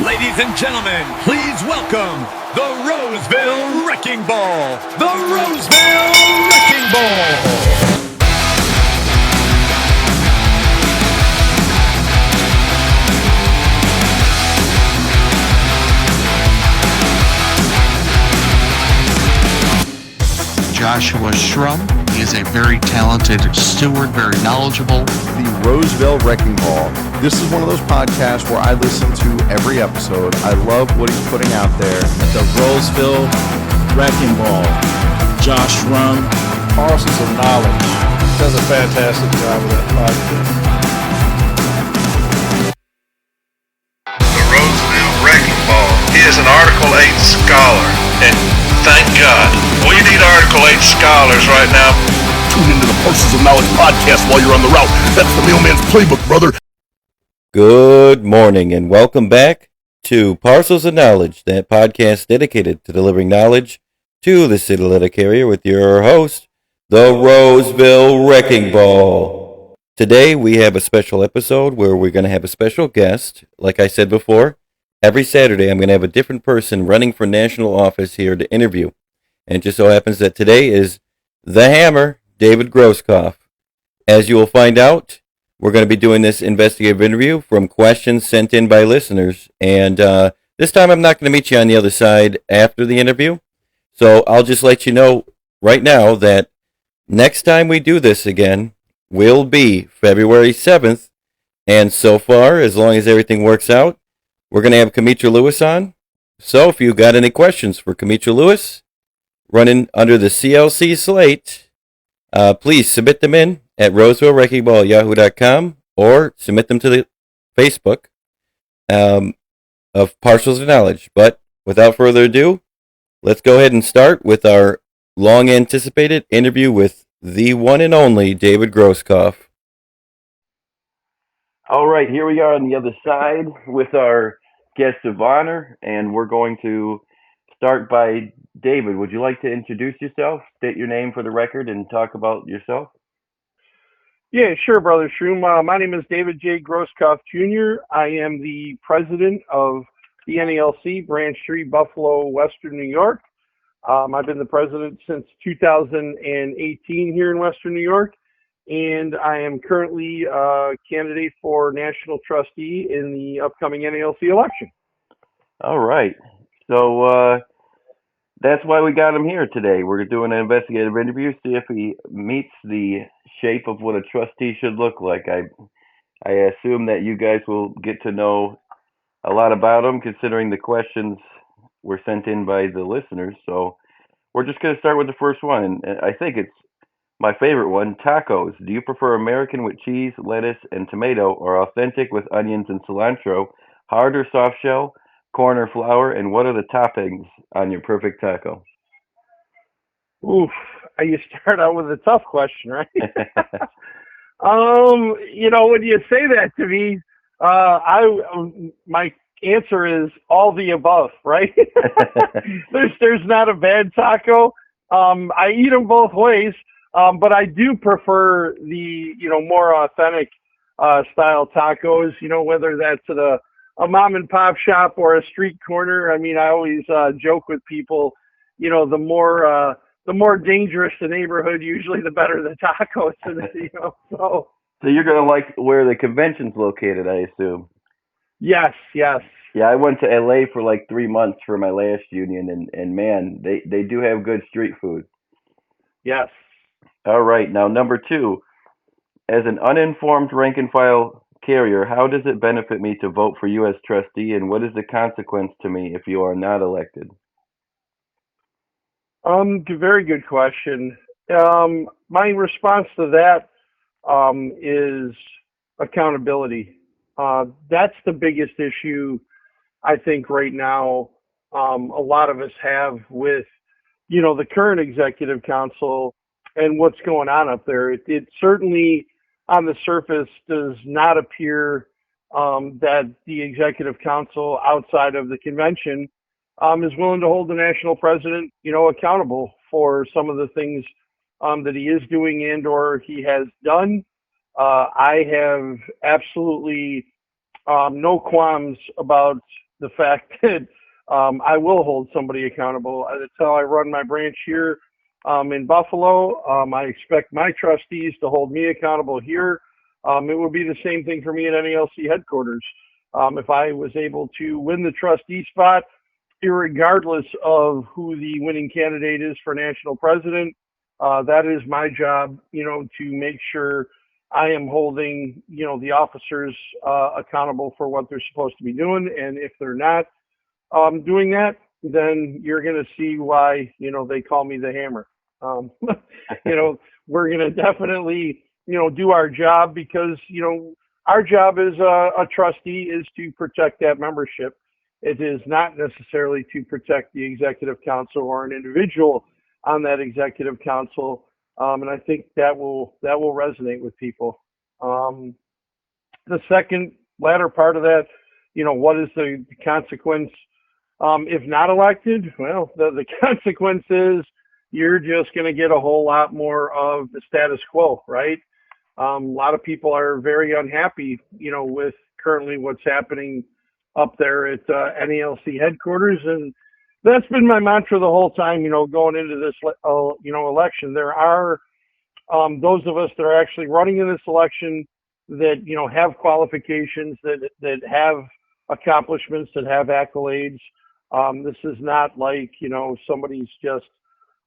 Ladies and gentlemen, please welcome the Roseville Wrecking Ball. The Roseville Wrecking Ball. Joshua Shrum. He is a very talented steward, very knowledgeable. The Roseville Wrecking Ball. This is one of those podcasts where I listen to every episode. I love what he's putting out there. The Roseville Wrecking Ball. Josh Shrum. Parcels of Knowledge. Does a fantastic job with that podcast. The Roseville Wrecking Ball. He is an Article 8 scholar, and thank God. We need Article 8 scholars right now. Tune into the Parcels of Knowledge podcast while you're on the route. That's the mailman's playbook, brother. Good morning and welcome back to Parcels of Knowledge, that podcast dedicated to delivering knowledge to the city letter carrier with your host, the Roseville Wrecking Ball. Today we have a special episode where we're going to have a special guest. Like I said before, every Saturday I'm going to have a different person running for national office here to interview. And it just so happens that today is the Hammer, David Grosskopf. As you will find out, we're going to be doing this investigative interview from questions sent in by listeners. And this time I'm not going to meet you on the other side after the interview. So I'll just let you know right now that next time we do this again will be February 7th. And so far, as long as everything works out, we're going to have Kamitra Lewis on. So if you got any questions for Kamitra Lewis, running under the CLC slate, please submit them in at rosevillewreckingball@yahoo.com or submit them to the Facebook of Parcels of Knowledge. But without further ado, let's go ahead and start with our long-anticipated interview with the one and only David Grosskopf. All right, here we are on the other side with our guest of honor, and we're going to start by David. Would you like to introduce yourself, state your name for the record, and talk about yourself? Yeah, sure, Brother Shroom. My name is David J. Grosskopf Jr. I am the president of the NALC, Branch 3, Buffalo, Western New York. I've been the president since 2018 here in Western New York, and I am currently a candidate for national trustee in the upcoming NALC election. All right. So that's why we got him here today. We're doing an investigative interview, see if he meets the shape of what a trustee should look like. I assume that you guys will get to know a lot about him, considering the questions were sent in by the listeners. So we're just going to start with the first one, and I think it's my favorite one, tacos. Do you prefer American with cheese, lettuce, and tomato, or authentic with onions and cilantro, hard or soft shell, corn or flour, and what are the toppings on your perfect taco? Oof, you start out with a tough question, right? When you say that to me, my answer is all the above, right? There's not a bad taco. I eat them both ways, but I do prefer the more authentic style tacos. Whether that's at a mom and pop shop or a street corner. I mean, I always joke with people, the more dangerous the neighborhood, usually the better the tacos. So you're gonna like where the convention's located, I assume. Yes. Yeah, I went to LA for like 3 months for my last union, and man, they do have good street food. Yes. All right, now number 2, as an uninformed rank and file carrier, how does it benefit me to vote for you as trustee, and what is the consequence to me if you are not elected? Very good question. My response to that is accountability. That's the biggest issue I think right now. A lot of us have with the current executive council and what's going on up there. It certainly on the surface does not appear that the executive council outside of the convention is willing to hold the national president, accountable for some of the things that he is doing and or he has done. I have absolutely no qualms about the fact that I will hold somebody accountable. That's how I run my branch here in Buffalo. I expect my trustees to hold me accountable here. It would be the same thing for me at NALC headquarters. If I was able to win the trustee spot, irregardless of who the winning candidate is for national president, that is my job, to make sure I am holding, the officers accountable for what they're supposed to be doing. And if they're not doing that, then you're going to see why, they call me the hammer. We're going to definitely, do our job because, our job as a trustee is to protect that membership. It is not necessarily to protect the executive council or an individual on that executive council. And I think that will resonate with people. The second latter part of that, what is the consequence if not elected? Well, the consequence is you're just going to get a whole lot more of the status quo, right? A lot of people are very unhappy, with currently what's happening up there at NALC headquarters. And that's been my mantra the whole time, going into this, election. There are those of us that are actually running in this election that, have qualifications, that have accomplishments, that have accolades. This is not like, somebody's just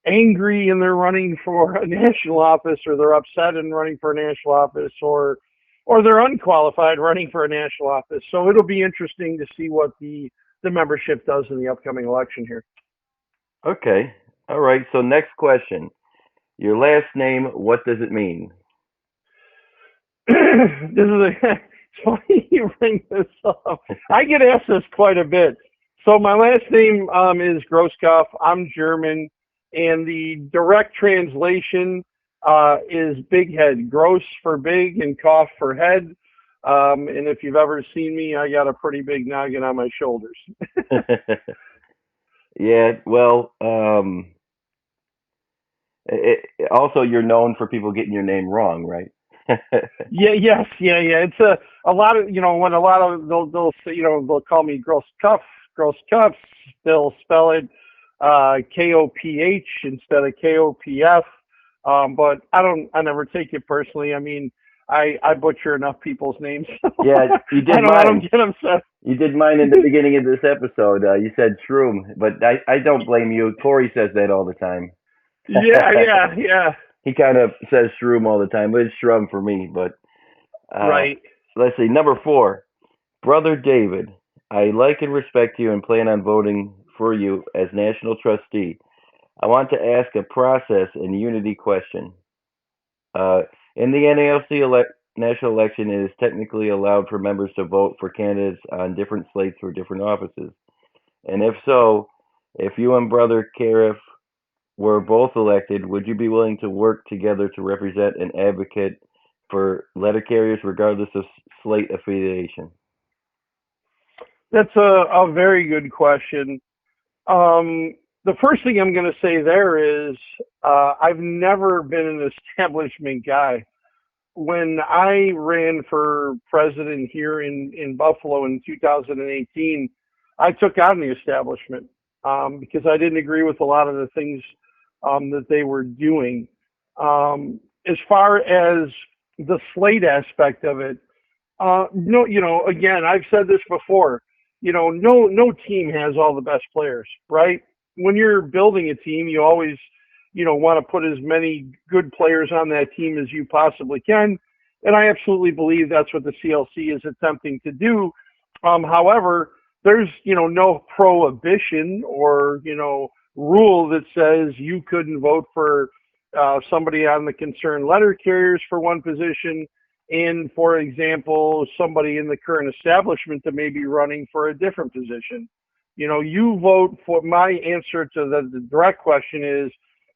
angry and they're running for a national office, or they're upset and running for a national office, or they're unqualified running for a national office. So it'll be interesting to see what the membership does in the upcoming election here. Okay. All right. So next question. Your last name, what does it mean? It's funny you bring this up. I get asked this quite a bit. So my last name is Grosskopf. I'm German, and the direct translation is big head. Gross for big and Kopf for head. And if you've ever seen me, I got a pretty big noggin on my shoulders. Yeah, well, also you're known for people getting your name wrong, right? Yeah. It's a lot of, when a lot of they'll say, they'll call me Grosskopf. They'll spell it Koph instead of Kopf. But I never take it personally. I mean, I butcher enough people's names. Yeah, you did mine. I don't get upset. You did mine in the beginning of this episode. You said Shroom, but I don't blame you. Corey says that all the time. Yeah. He kind of says Shroom all the time, but it's Shrum for me. But right. Let's see. Number 4, Brother David. I like and respect you and plan on voting for you as national trustee. I want to ask a process and unity question. In the NALC national election, it is technically allowed for members to vote for candidates on different slates for different offices. And if so, if you and Brother Cariff were both elected, would you be willing to work together to represent and advocate for letter carriers regardless of slate affiliation? That's a very good question. The first thing I'm going to say there is I've never been an establishment guy. When I ran for president here in Buffalo in 2018, I took on the establishment because I didn't agree with a lot of the things that they were doing. As far as the slate aspect of it, again, I've said this before, no team has all the best players, right? When you're building a team, you always, want to put as many good players on that team as you possibly can. And I absolutely believe that's what the CLC is attempting to do. However, there's, no prohibition or, rule that says you couldn't vote for somebody on the concerned letter carriers for one position, and, for example, somebody in the current establishment that may be running for a different position. You vote for, my answer to the direct question is,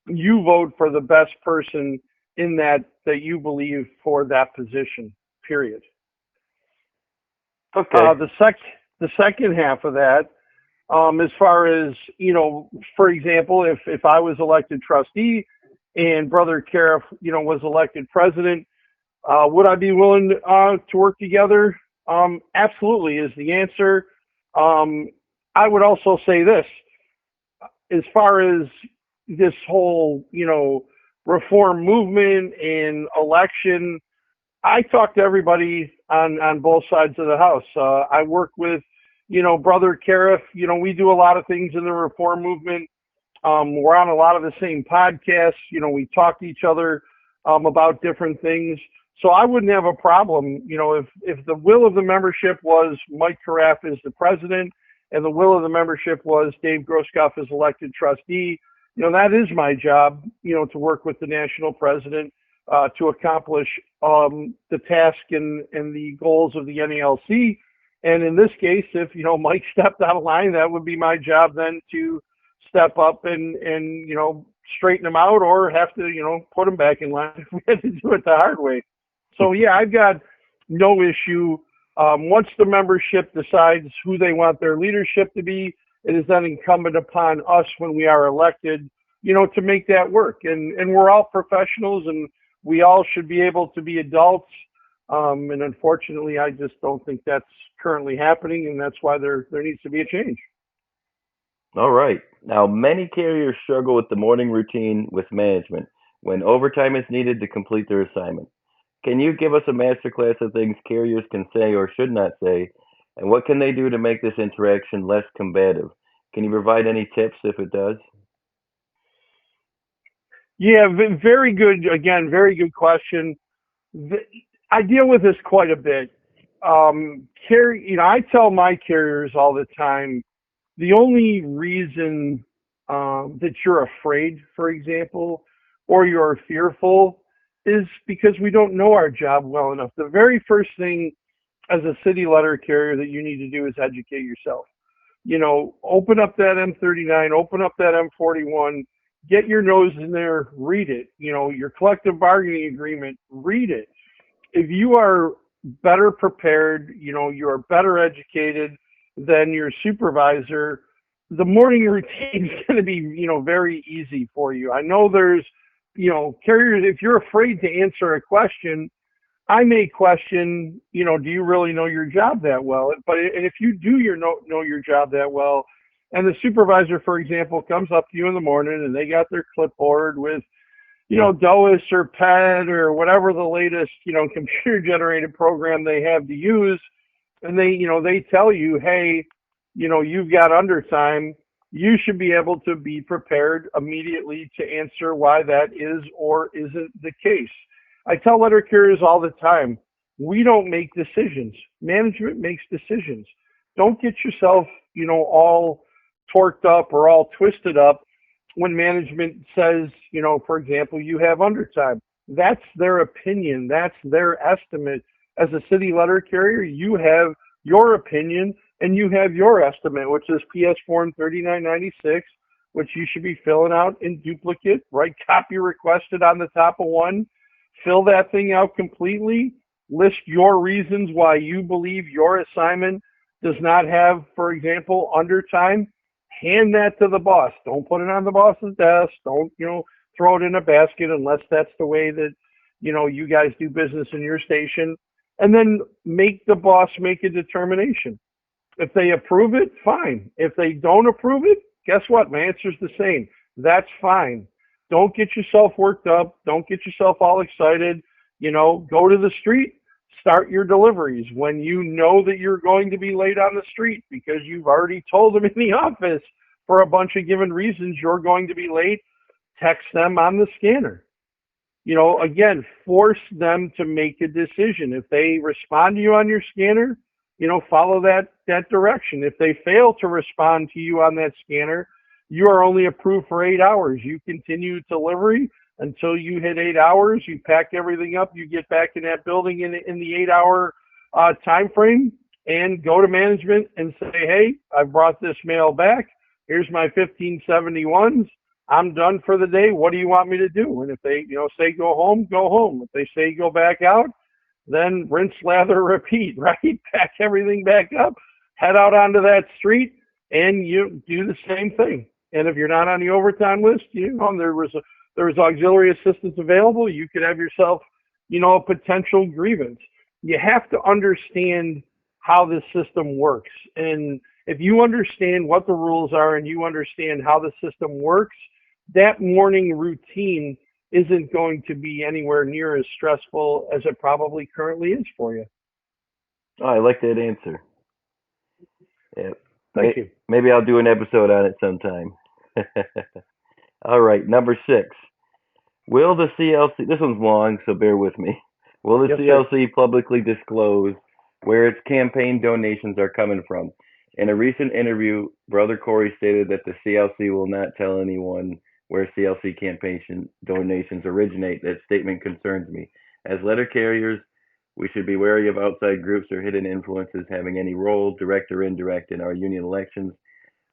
you vote for the best person in that you believe for that position, period. Okay. The second half of that, as far as, for example, if I was elected trustee and Brother Cariff, was elected president, would I be willing to work together? Absolutely is the answer. I would also say this, as far as this whole, reform movement and election, I talk to everybody on both sides of the house. I work with, Brother Cariff. We do a lot of things in the reform movement. We're on a lot of the same podcasts. We talk to each other about different things. So I wouldn't have a problem, if the will of the membership was Mike Caraff is the president and the will of the membership was Dave Grosskopf is elected trustee. That is my job, to work with the national president to accomplish the task and the goals of the NALC. And in this case, if, Mike stepped out of line, that would be my job then to step up and straighten him out, or have to, put him back in line if we had to do it the hard way. So, yeah, I've got no issue. Once the membership decides who they want their leadership to be, it is then incumbent upon us when we are elected, to make that work. And we're all professionals, and we all should be able to be adults. And unfortunately, I just don't think that's currently happening, and that's why there needs to be a change. All right. Now, many carriers struggle with the morning routine with management when overtime is needed to complete their assignment. Can you give us a masterclass of things carriers can say or should not say, and what can they do to make this interaction less combative? Can you provide any tips if it does? Yeah, very good. Again, very good question. I deal with this quite a bit. I tell my carriers all the time, the only reason that you're afraid, for example, or you're fearful is because we don't know our job well enough. The very first thing as a city letter carrier that you need to do is educate yourself. Open up that M39, open up that M41, get your nose in there, read it. Your collective bargaining agreement, read it. If you are better prepared, you're better educated than your supervisor, the morning routine is going to be, very easy for you. I know there's, carriers, if you're afraid to answer a question, I may question, do you really know your job that well? And if you do know your job that well, and the supervisor, for example, comes up to you in the morning and they got their clipboard with, DOIS or PED or whatever the latest, computer generated program they have to use, and they tell you, hey, you've got undertime, you should be able to be prepared immediately to answer why that is or isn't the case. I tell letter carriers all the time, we don't make decisions. Management makes decisions. Don't get yourself, all torqued up or all twisted up when management says, for example, you have undertime. That's their opinion. That's their estimate. As a city letter carrier, you have your opinion and you have your estimate, which is PS Form 3996, which you should be filling out in duplicate, right? Copy requested on the top of one. Fill that thing out completely. List your reasons why you believe your assignment does not have, for example, undertime. Hand that to the boss. Don't put it on the boss's desk. Don't, throw it in a basket unless that's the way that, you guys do business in your station. And then make the boss make a determination. If they approve it, fine. If they don't approve it, guess what? My answer's the same. That's fine. Don't get yourself worked up. Don't get yourself all excited. Go to the street. Start your deliveries when you know that you're going to be late on the street because you've already told them in the office for a bunch of given reasons you're going to be late. Text them on the scanner. Again, force them to make a decision. If they respond to you on your scanner, follow that direction. If they fail to respond to you on that scanner, you are only approved for 8 hours. You continue delivery until you hit 8 hours. You pack everything up. You get back in that building in the 8 hour time frame and go to management and say, hey, I brought this mail back. Here's my 1571s. I'm done for the day. What do you want me to do? And if they, say go home, go home. If they say go back out, then rinse, lather, repeat, right? Pack everything back up, head out onto that street, and you do the same thing. And if you're not on the overtime list, there was auxiliary assistance available, you could have yourself, a potential grievance. You have to understand how this system works. And if you understand what the rules are and you understand how the system works, that morning routine isn't going to be anywhere near as stressful as it probably currently is for you. Oh, I like that answer. Yeah. Thank you. Maybe I'll do an episode on it sometime. All right, number 6. Will the CLC, this one's long, so bear with me. Will the Yes, CLC publicly disclose where its campaign donations are coming from? In a recent interview, Brother Corey stated that the CLC will not tell anyone where CLC campaign donations originate. That statement concerns me. As letter carriers, we should be wary of outside groups or hidden influences having any role, direct or indirect, in our union elections.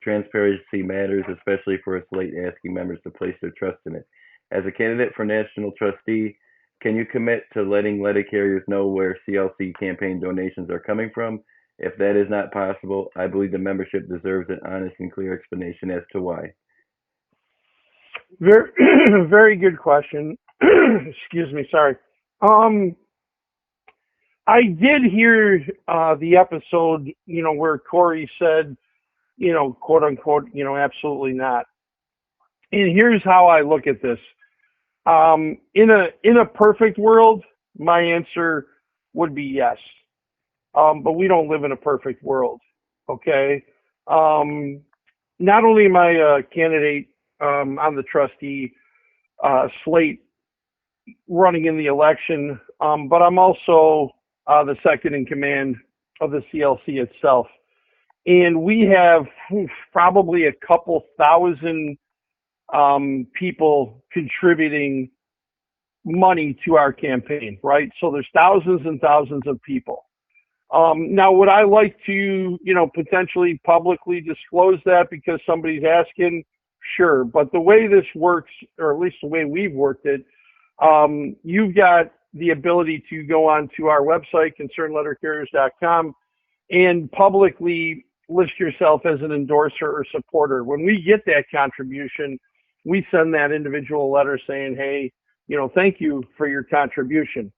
Transparency matters, especially for a slate asking members to place their trust in it. As a candidate for national trustee, can you commit to letting letter carriers know where CLC campaign donations are coming from? If that is not possible, I believe the membership deserves an honest and clear explanation as to why. Very, very good question. Excuse me, sorry. I did hear the episode, where Corey said, quote unquote, absolutely not. And here's how I look at this. In a perfect world, my answer would be yes. But we don't live in a perfect world. Okay. Not only am I a candidate on the trustee slate running in the election, but I'm also the second in command of the CLC itself. And we have probably a couple thousand people contributing money to our campaign, right? So there's thousands and thousands of people. Now, would I like to, potentially publicly disclose that because somebody's asking? Sure. But the way this works, or at least the way we've worked it, you've got the ability to go onto our website, concernedlettercarriers.com, and publicly list yourself as an endorser or supporter. When we get that contribution, we send that individual letter saying, hey, thank you for your contribution.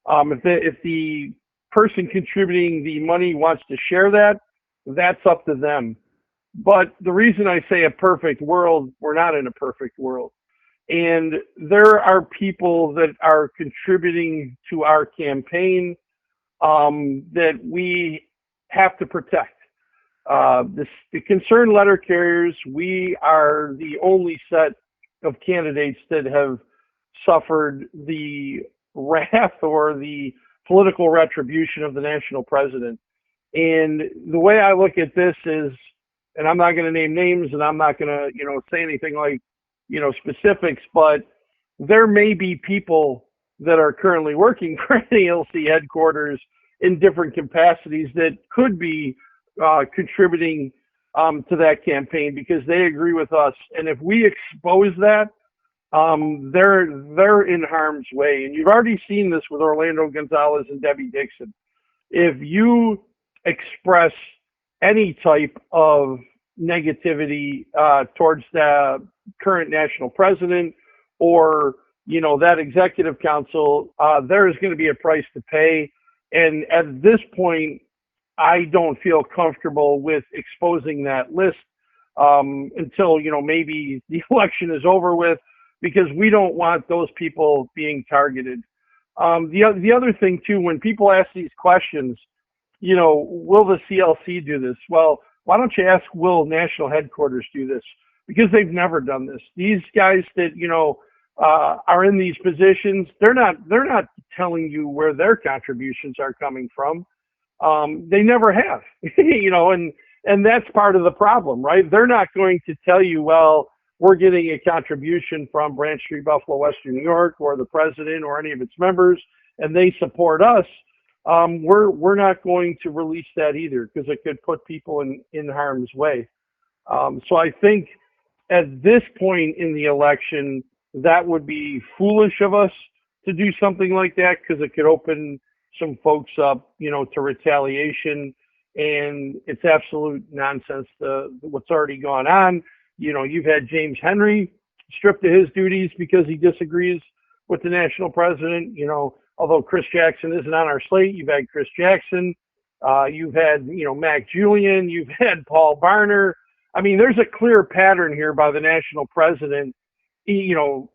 If the person contributing the money wants to share that, that's up to them. But the reason I say a perfect world, we're not in a perfect world. And there are people that are contributing to our campaign that we have to protect. The concerned letter carriers, we are the only set of candidates that have suffered the wrath or the political retribution of the national president. And the way I look at this is, and I'm not going to name names and I'm not going to, say anything like, specifics, but there may be people that are currently working for NALC headquarters in different capacities that could be contributing to that campaign because they agree with us. And if we expose that, they're in harm's way. And you've already seen this with Orlando Gonzalez and Debbie Dixon. If you express any type of negativity towards the current national president or, that executive council, there is going to be a price to pay. And at this point, I don't feel comfortable with exposing that list until, maybe the election is over with, because we don't want those people being targeted. The other thing, too, when people ask these questions, will the CLC do this? Well, why don't you ask, will national headquarters do this? Because they've never done this. These guys that, are in these positions, they're not telling you where their contributions are coming from. They never have, and that's part of the problem, right? They're not going to tell you, well, we're getting a contribution from Branch Street, Buffalo, Western New York, or the president or any of its members, and they support us. We're not going to release that either because it could put people in harm's way. So I think at this point in the election, that would be foolish of us to do something like that because it could open some folks up, to retaliation. And it's absolute nonsense what's already gone on. You've had James Henry stripped of his duties because he disagrees with the national president. Although Chris Jackson isn't on our slate, you've had Chris Jackson You've had, Mac Julian, you've had Paul Barner. I mean, there's a clear pattern here by the national president. The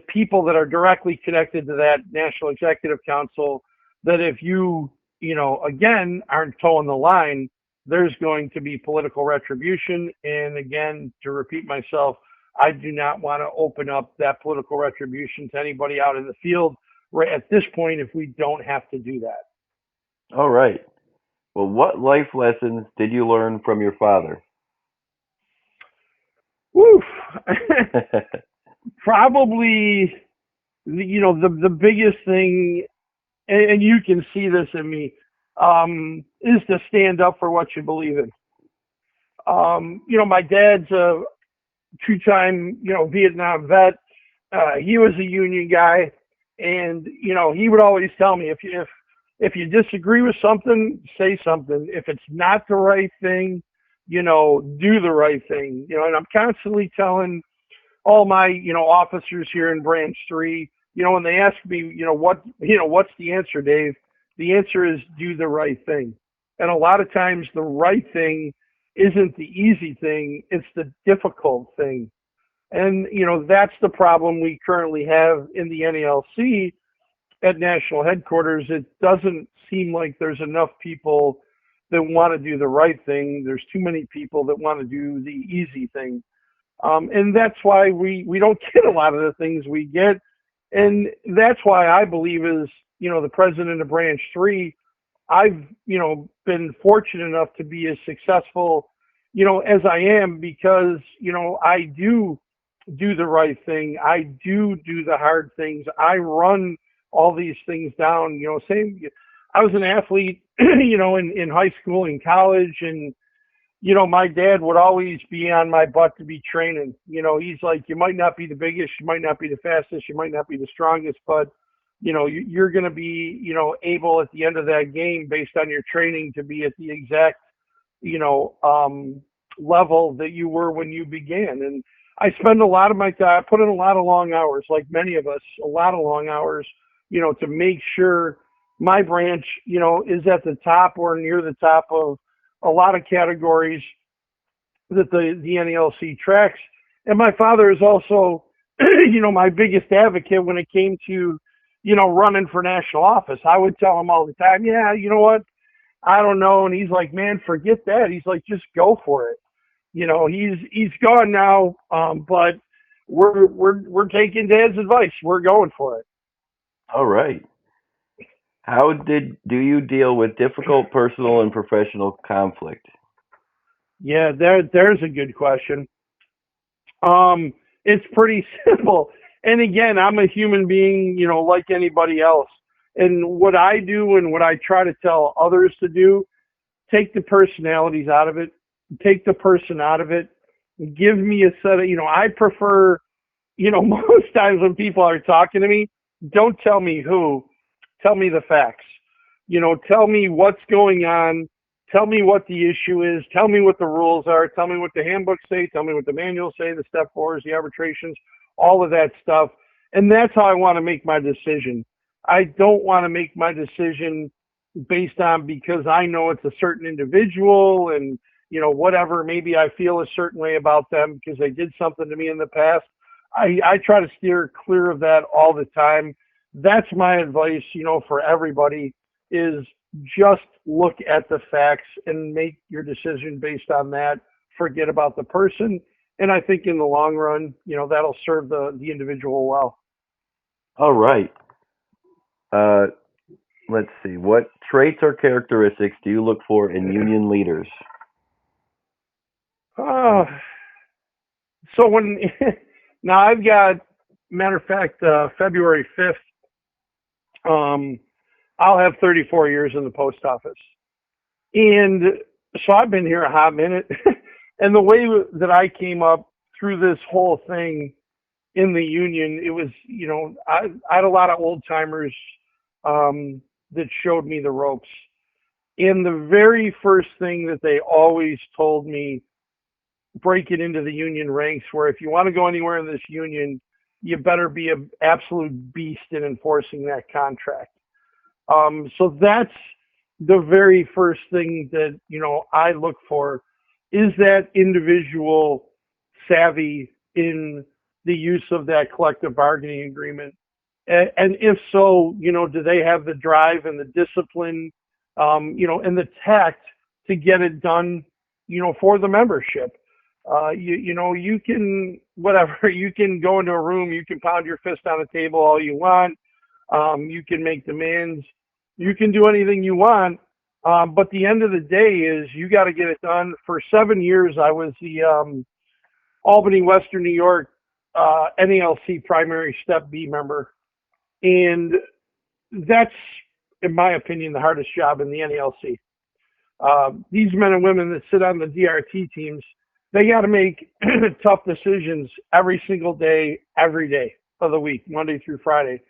people that are directly connected to that National Executive Council, that if you, again, aren't towing the line, there's going to be political retribution. And again, to repeat myself, I do not want to open up that political retribution to anybody out in the field right at this point if we don't have to do that. All right. Well, what life lessons did you learn from your father? Woof. Probably, the biggest thing, and you can see this in me, is to stand up for what you believe in. My dad's a two-time, Vietnam vet. He was a union guy, and he would always tell me, if you disagree with something, say something. If it's not the right thing, do the right thing. And I'm constantly telling all my, officers here in Branch 3, when they ask me, what's the answer, Dave? The answer is do the right thing. And a lot of times the right thing isn't the easy thing, it's the difficult thing. And, that's the problem we currently have in the NALC at national headquarters. It doesn't seem like there's enough people that want to do the right thing. There's too many people that want to do the easy thing. And that's why we don't get a lot of the things we get. And that's why I believe as, the president of Branch 3, I've, been fortunate enough to be as successful, as I am because, I do the right thing. I do the hard things. I run all these things down, I was an athlete, in high school and college, and, my dad would always be on my butt to be training. He's like, you might not be the biggest, you might not be the fastest, you might not be the strongest, but, you're going to be, able at the end of that game based on your training to be at the exact, level that you were when you began. And I spend a lot of my time, I put in a lot of long hours, like many of us, a lot of long hours, to make sure my branch, is at the top or near the top of a lot of categories that the NALC tracks. And my father is also, my biggest advocate when it came to, running for national office. I would tell him all the time, yeah, you know what? I don't know. And he's like, man, forget that. He's like, just go for it. He's gone now, but we're taking Dad's advice. We're going for it. All right. How do you deal with difficult personal and professional conflict? Yeah, there's a good question. It's pretty simple. And again, I'm a human being, like anybody else. And what I do and what I try to tell others to do, take the personalities out of it, take the person out of it, give me a set of, I prefer, most times when people are talking to me, don't tell me who, tell me the facts. Tell me what's going on. Tell me what the issue is. Tell me what the rules are. Tell me what the handbooks say. Tell me what the manuals say, the step fours, the arbitrations, all of that stuff. And that's how I want to make my decision. I don't want to make my decision based on because I know it's a certain individual and, whatever, maybe I feel a certain way about them because they did something to me in the past. I try to steer clear of that all the time. That's my advice, for everybody is just look at the facts and make your decision based on that. Forget about the person. And I think in the long run, that'll serve the individual well. All right. Let's see. What traits or characteristics do you look for in union leaders? So when now I've got, matter of fact, February 5th, I'll have 34 years in the post office. And so I've been here a hot minute. And the way that I came up through this whole thing in the union, it was, I had a lot of old timers that showed me the ropes. And the very first thing that they always told me, breaking into the union ranks, where if you want to go anywhere in this union, you better be an absolute beast in enforcing that contract. So that's the very first thing that, I look for is that individual savvy in the use of that collective bargaining agreement. And if so, do they have the drive and the discipline, and the tact to get it done, for the membership? You can, whatever, you can go into a room, you can pound your fist on the table all you want. You can make demands, you can do anything you want. But the end of the day is you got to get it done. For 7 years, I was the Albany, Western New York NALC primary step B member. And that's, in my opinion, the hardest job in the NALC. These men and women that sit on the DRT teams, they got to make tough decisions every single day, every day of the week, Monday through Friday.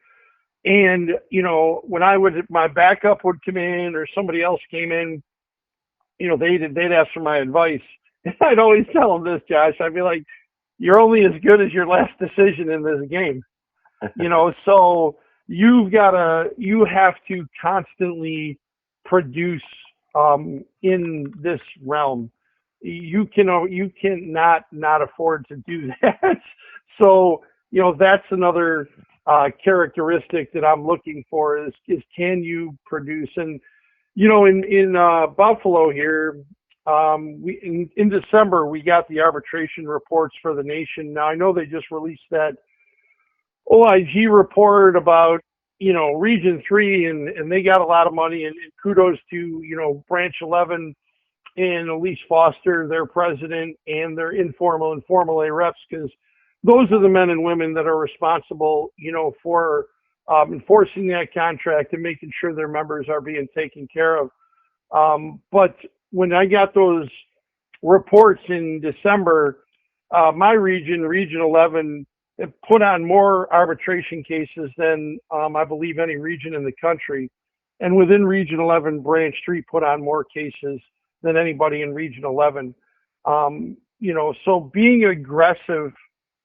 And, when my backup would come in or somebody else came in, they'd ask for my advice. And I'd always tell them this, Josh. I'd be like, you're only as good as your last decision in this game. So you have to constantly produce in this realm. You cannot not afford to do that. So, that's another characteristic that I'm looking for is can you produce? And, in Buffalo here, in December, we got the arbitration reports for the nation. Now, I know they just released that OIG report about, Region 3, and they got a lot of money, and kudos to, Branch 11 and Elise Foster, their president, and their informal and formal A reps, because those are the men and women that are responsible, for enforcing that contract and making sure their members are being taken care of. But when I got those reports in December, my region, Region 11, put on more arbitration cases than I believe any region in the country. And within Region 11, Branch 3 put on more cases than anybody in Region 11. So being aggressive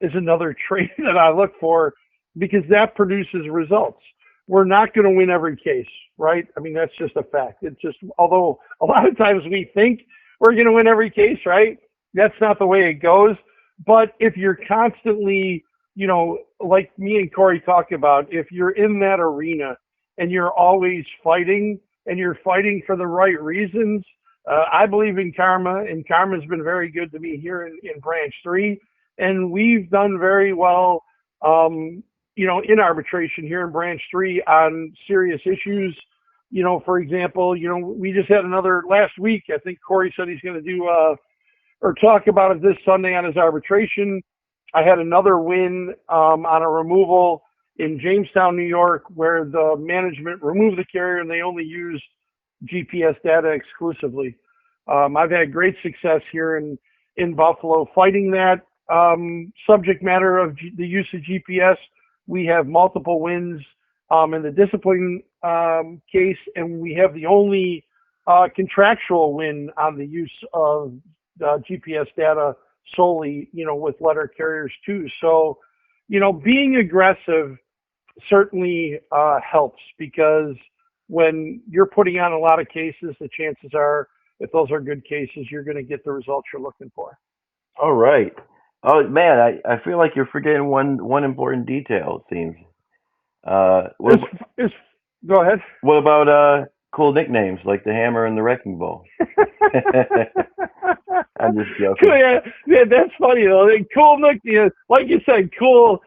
is another trait that I look for because that produces results. We're not going to win every case, right? I mean, that's just a fact. It's just, although a lot of times we think we're going to win every case, right? That's not the way it goes. But if you're constantly, like me and Corey talk about, if you're in that arena and you're always fighting and you're fighting for the right reasons, I believe in karma, and karma's been very good to me here in Branch 3. And we've done very well, in arbitration here in Branch 3 on serious issues. For example, we just had another last week. I think Corey said he's going to do or talk about it this Sunday on his arbitration. I had another win on a removal in Jamestown, New York, where the management removed the carrier and they only used GPS data exclusively. I've had great success here in Buffalo fighting that subject matter of the use of GPS. We have multiple wins in the discipline case, and we have the only contractual win on the use of GPS data solely, with letter carriers too. So, being aggressive certainly helps, because when you're putting on a lot of cases, the chances are, if those are good cases, you're going to get the results you're looking for. All right. Oh man, I feel like you're forgetting one important detail. It seems. Go ahead. What about cool nicknames like the Hammer and the Wrecking Ball? I'm just joking. Yeah, that's funny though. Cool nicknames, like you said, cool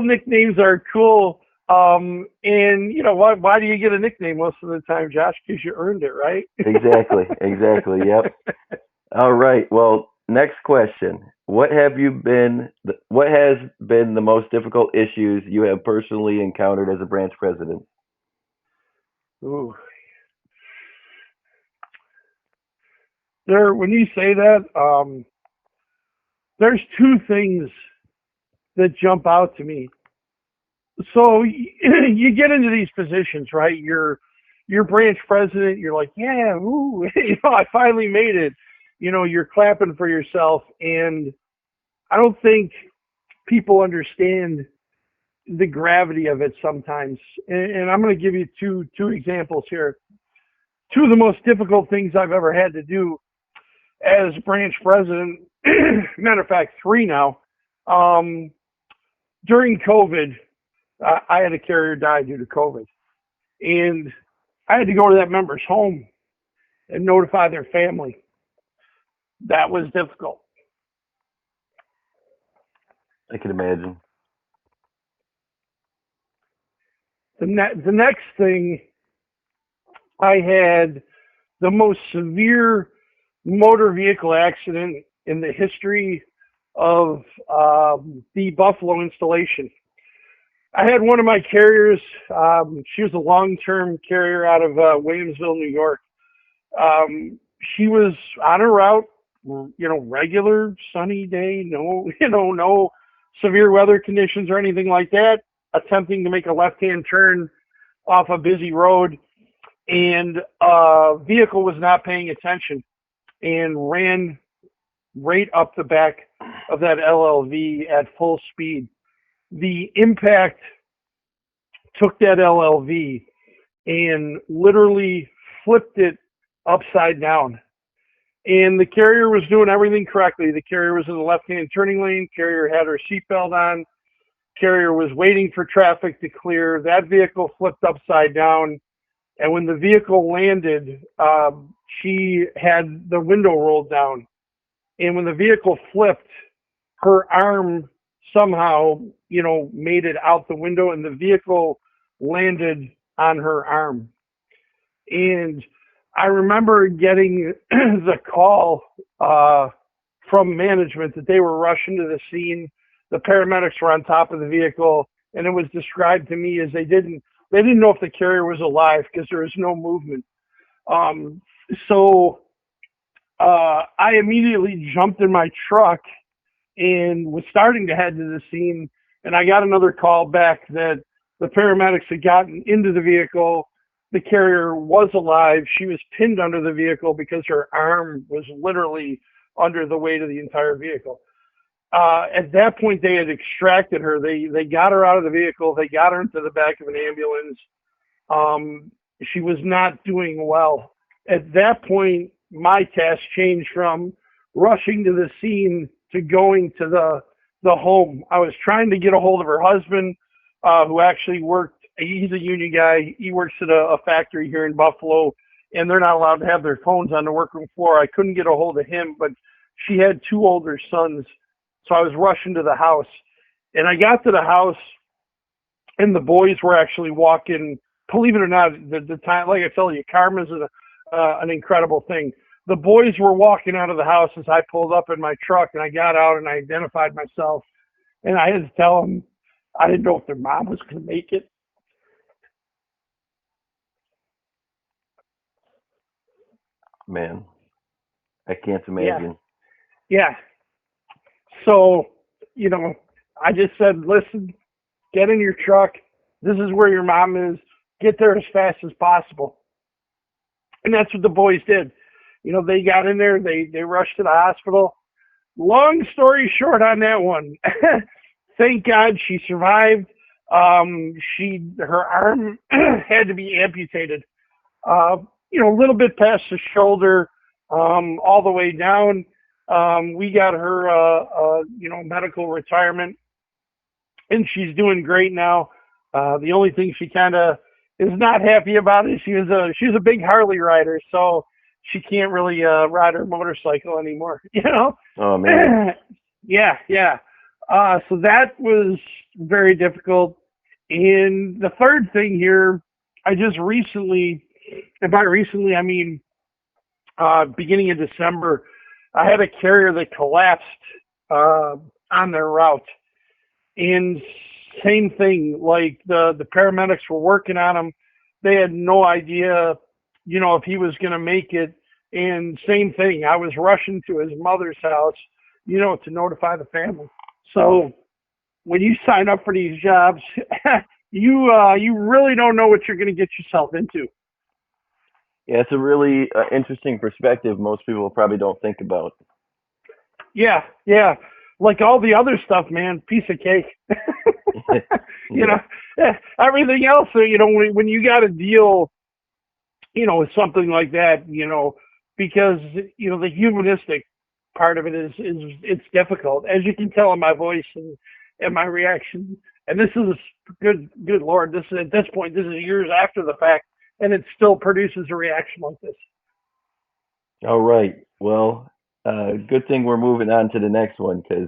nicknames are cool. And why do you get a nickname most of the time, Josh? Because you earned it, right? Exactly. Yep. All right. Well, next question. What has been the most difficult issues you have personally encountered as a branch president? Ooh. When you say that, there's two things that jump out to me. So you get into these positions, right? You're branch president. You're like, yeah, ooh, I finally made it. You're clapping for yourself, and I don't think people understand the gravity of it sometimes. And I'm going to give you two examples here. two of the most difficult things I've ever had to do as branch president. Matter of fact, three now. During COVID, I had a carrier die due to COVID. And I had to go to that member's home and notify their family. That was difficult. I can imagine. The next thing, I had the most severe motor vehicle accident in the history of the Buffalo installation. I had one of my carriers. She was a long-term carrier out of Williamsville, New York. She was on her route, regular sunny day, no severe weather conditions or anything like that, attempting to make a left-hand turn off a busy road, and a vehicle was not paying attention and ran right up the back of that LLV at full speed. The impact took that LLV and literally flipped it upside down. And the carrier was doing everything correctly. The carrier was in the left-hand turning lane. Carrier had her seatbelt on. Carrier was waiting for traffic to clear. That vehicle flipped upside down. And when the vehicle landed, she had the window rolled down. And when the vehicle flipped, her arm somehow, made it out the window, and the vehicle landed on her arm. And I remember getting the call from management that they were rushing to the scene. The paramedics were on top of the vehicle, and it was described to me as they didn't know if the carrier was alive because there was no movement. So I immediately jumped in my truck and was starting to head to the scene, and I got another call back that the paramedics had gotten into the vehicle. The carrier was alive. She was pinned under the vehicle because her arm was literally under the weight of the entire vehicle. At that point, they had extracted her. They got her out of the vehicle. They got her into the back of an ambulance. She was not doing well. At that point, my task changed from rushing to the scene to going to the home. I was trying to get a hold of her husband, who actually worked. He's a union guy. He works at a factory here in Buffalo, and they're not allowed to have their phones on the workroom floor. I couldn't get a hold of him, but she had two older sons, so I was rushing to the house. And I got to the house, and the boys were actually walking. Believe it or not, the time, like I tell you, karma is an incredible thing. The boys were walking out of the house as I pulled up in my truck, and I got out and I identified myself. And I had to tell them I didn't know if their mom was going to make it. Man, I can't imagine. Yeah. So, I just said, listen, get in your truck. This is where your mom is. Get there as fast as possible. And that's what the boys did. They got in there. They rushed to the hospital. Long story short on that one, thank God she survived. Her arm had to be amputated. A little bit past the shoulder, all the way down. We got her, medical retirement, and she's doing great now. The only thing she kind of is not happy about is she was a big Harley rider, so she can't really ride her motorcycle anymore. Oh man. Yeah. So that was very difficult. And the third thing here, I just recently. And by recently, I mean beginning of December, I had a carrier that collapsed on their route. And same thing, like the paramedics were working on him. They had no idea, if he was going to make it. And same thing, I was rushing to his mother's house, to notify the family. So when you sign up for these jobs, you really don't know what you're going to get yourself into. Yeah, it's a really interesting perspective most people probably don't think about. Yeah. Like all the other stuff, man, piece of cake. Everything else, when you got to deal with something like that, because, the humanistic part of it is it's difficult, as you can tell in my voice and my reaction. And this is good Lord, this is, at this point, this is years after the fact, and it still produces a reaction like this. All right. Well, good thing we're moving on to the next one because,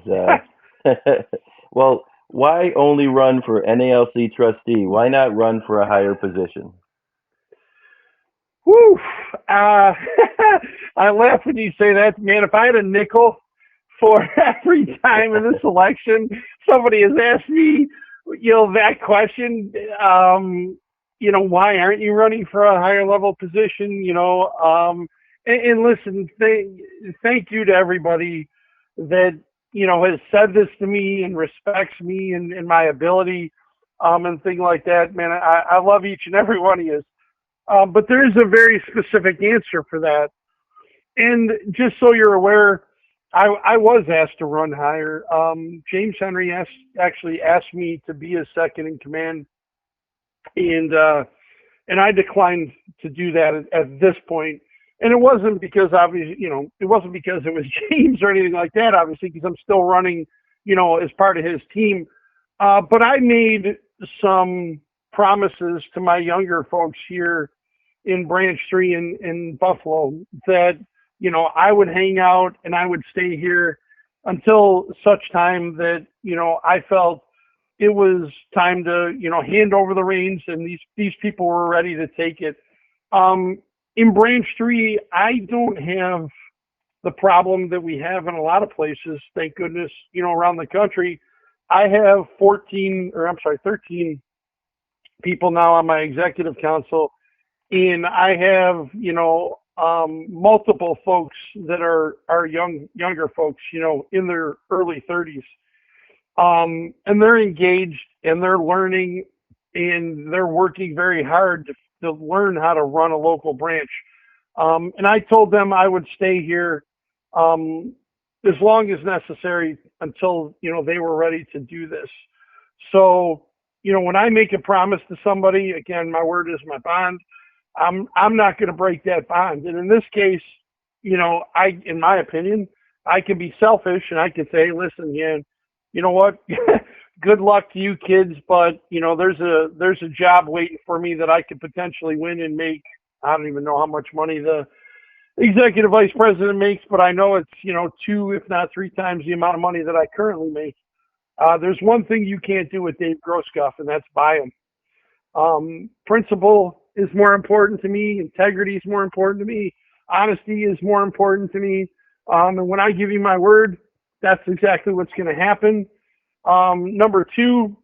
well, why only run for NALC trustee? Why not run for a higher position? Whew. I laugh when you say that, man. If I had a nickel for every time in this election somebody has asked me, that question, why aren't you running for a higher level position? And listen, thank you to everybody that, has said this to me and respects me and my ability, and things like that. Man, I love each and every one of you. But there is a very specific answer for that. And just so you're aware, I was asked to run higher. James Henry actually asked me to be his second in command, and I declined to do that at this point. And it wasn't because obviously, it wasn't because it was James or anything like that, obviously, because I'm still running, as part of his team. But I made some promises to my younger folks here in Branch 3 in Buffalo that, I would hang out and I would stay here until such time that, I felt it was time to, hand over the reins, and these people were ready to take it. In Branch 3, I don't have the problem that we have in a lot of places, thank goodness, around the country. I have 13 people now on my executive council, and I have, multiple folks that are younger folks, in their early 30s. And they're engaged and they're learning and they're working very hard to learn how to run a local branch. And I told them I would stay here, as long as necessary until, they were ready to do this. So, when I make a promise to somebody, again, my word is my bond. I'm not going to break that bond. And in this case, in my opinion, I can be selfish and I can say, listen, you know what? Good luck to you kids, but there's a job waiting for me that I could potentially win and make. I don't even know how much money the executive vice president makes, but I know it's 2, if not 3 times the amount of money that I currently make. There's one thing you can't do with Dave Grosskopf, and that's buy him. Principle is more important to me. Integrity is more important to me. Honesty is more important to me. And when I give you my word, that's exactly what's going to happen. Number 2,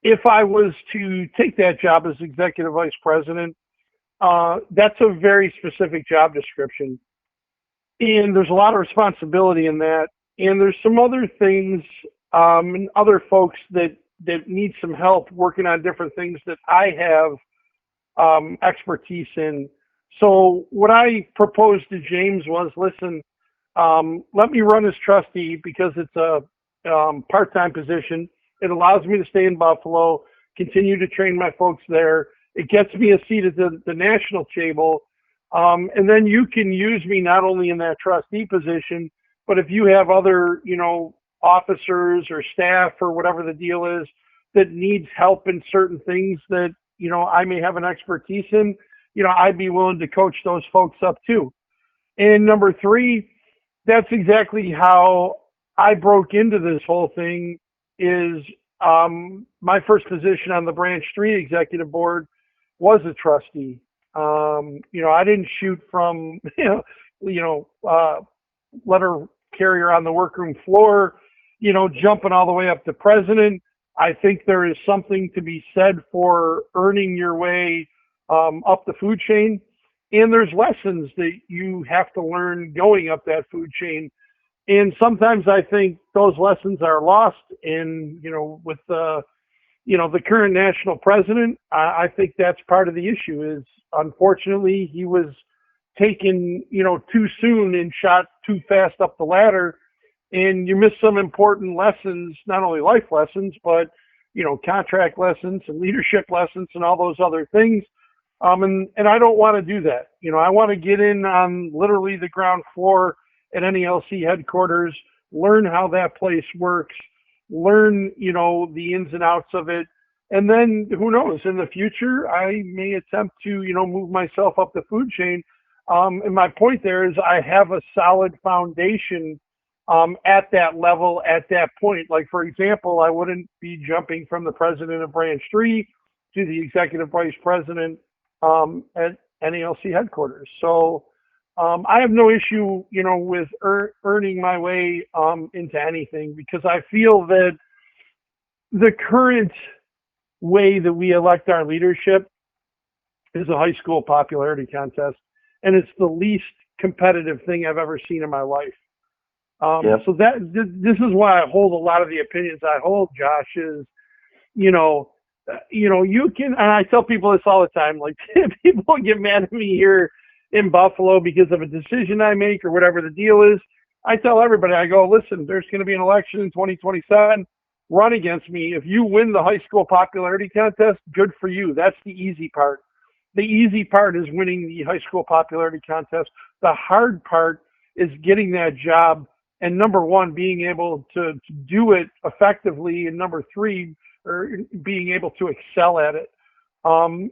if I was to take that job as executive vice president, that's a very specific job description. And there's a lot of responsibility in that. And there's some other things, and other folks that need some help working on different things that I have expertise in. So what I proposed to James was, listen, let me run as trustee because it's a part-time position. It allows me to stay in Buffalo, continue to train my folks there. It gets me a seat at the national table. And then you can use me not only in that trustee position, but if you have other, officers or staff or whatever the deal is that needs help in certain things that, I may have an expertise in, I'd be willing to coach those folks up too. And number 3, that's exactly how I broke into this whole thing is, my first position on the Branch 3 executive board was a trustee. I didn't shoot from, letter carrier on the workroom floor, jumping all the way up to president. I think there is something to be said for earning your way up the food chain. And there's lessons that you have to learn going up that food chain. And sometimes I think those lessons are lost. And, with the current national president, I think that's part of the issue is, unfortunately, he was taken, too soon and shot too fast up the ladder. And you miss some important lessons, not only life lessons, but, contract lessons and leadership lessons and all those other things. And I don't want to do that. I want to get in on literally the ground floor at NALC headquarters, learn how that place works, learn, the ins and outs of it. And then who knows, in the future, I may attempt to, move myself up the food chain. And my point there is I have a solid foundation at that level, at that point. Like, for example, I wouldn't be jumping from the president of Branch 3 to the executive vice president at NALC headquarters. So I have no issue, with earning my way into anything, because I feel that the current way that we elect our leadership is a high school popularity contest, and it's the least competitive thing I've ever seen in my life. So this is why I hold a lot of the opinions I hold, Josh, is, you can, and I tell people this all the time, like, people get mad at me here in Buffalo because of a decision I make or whatever the deal is. I tell everybody, I go, listen, there's going to be an election in 2027. Run against me. If you win the high school popularity contest, good for you. That's the easy part. The easy part is winning the high school popularity contest. The hard part is getting that job, and number one, being able to do it effectively, and number three, or being able to excel at it. And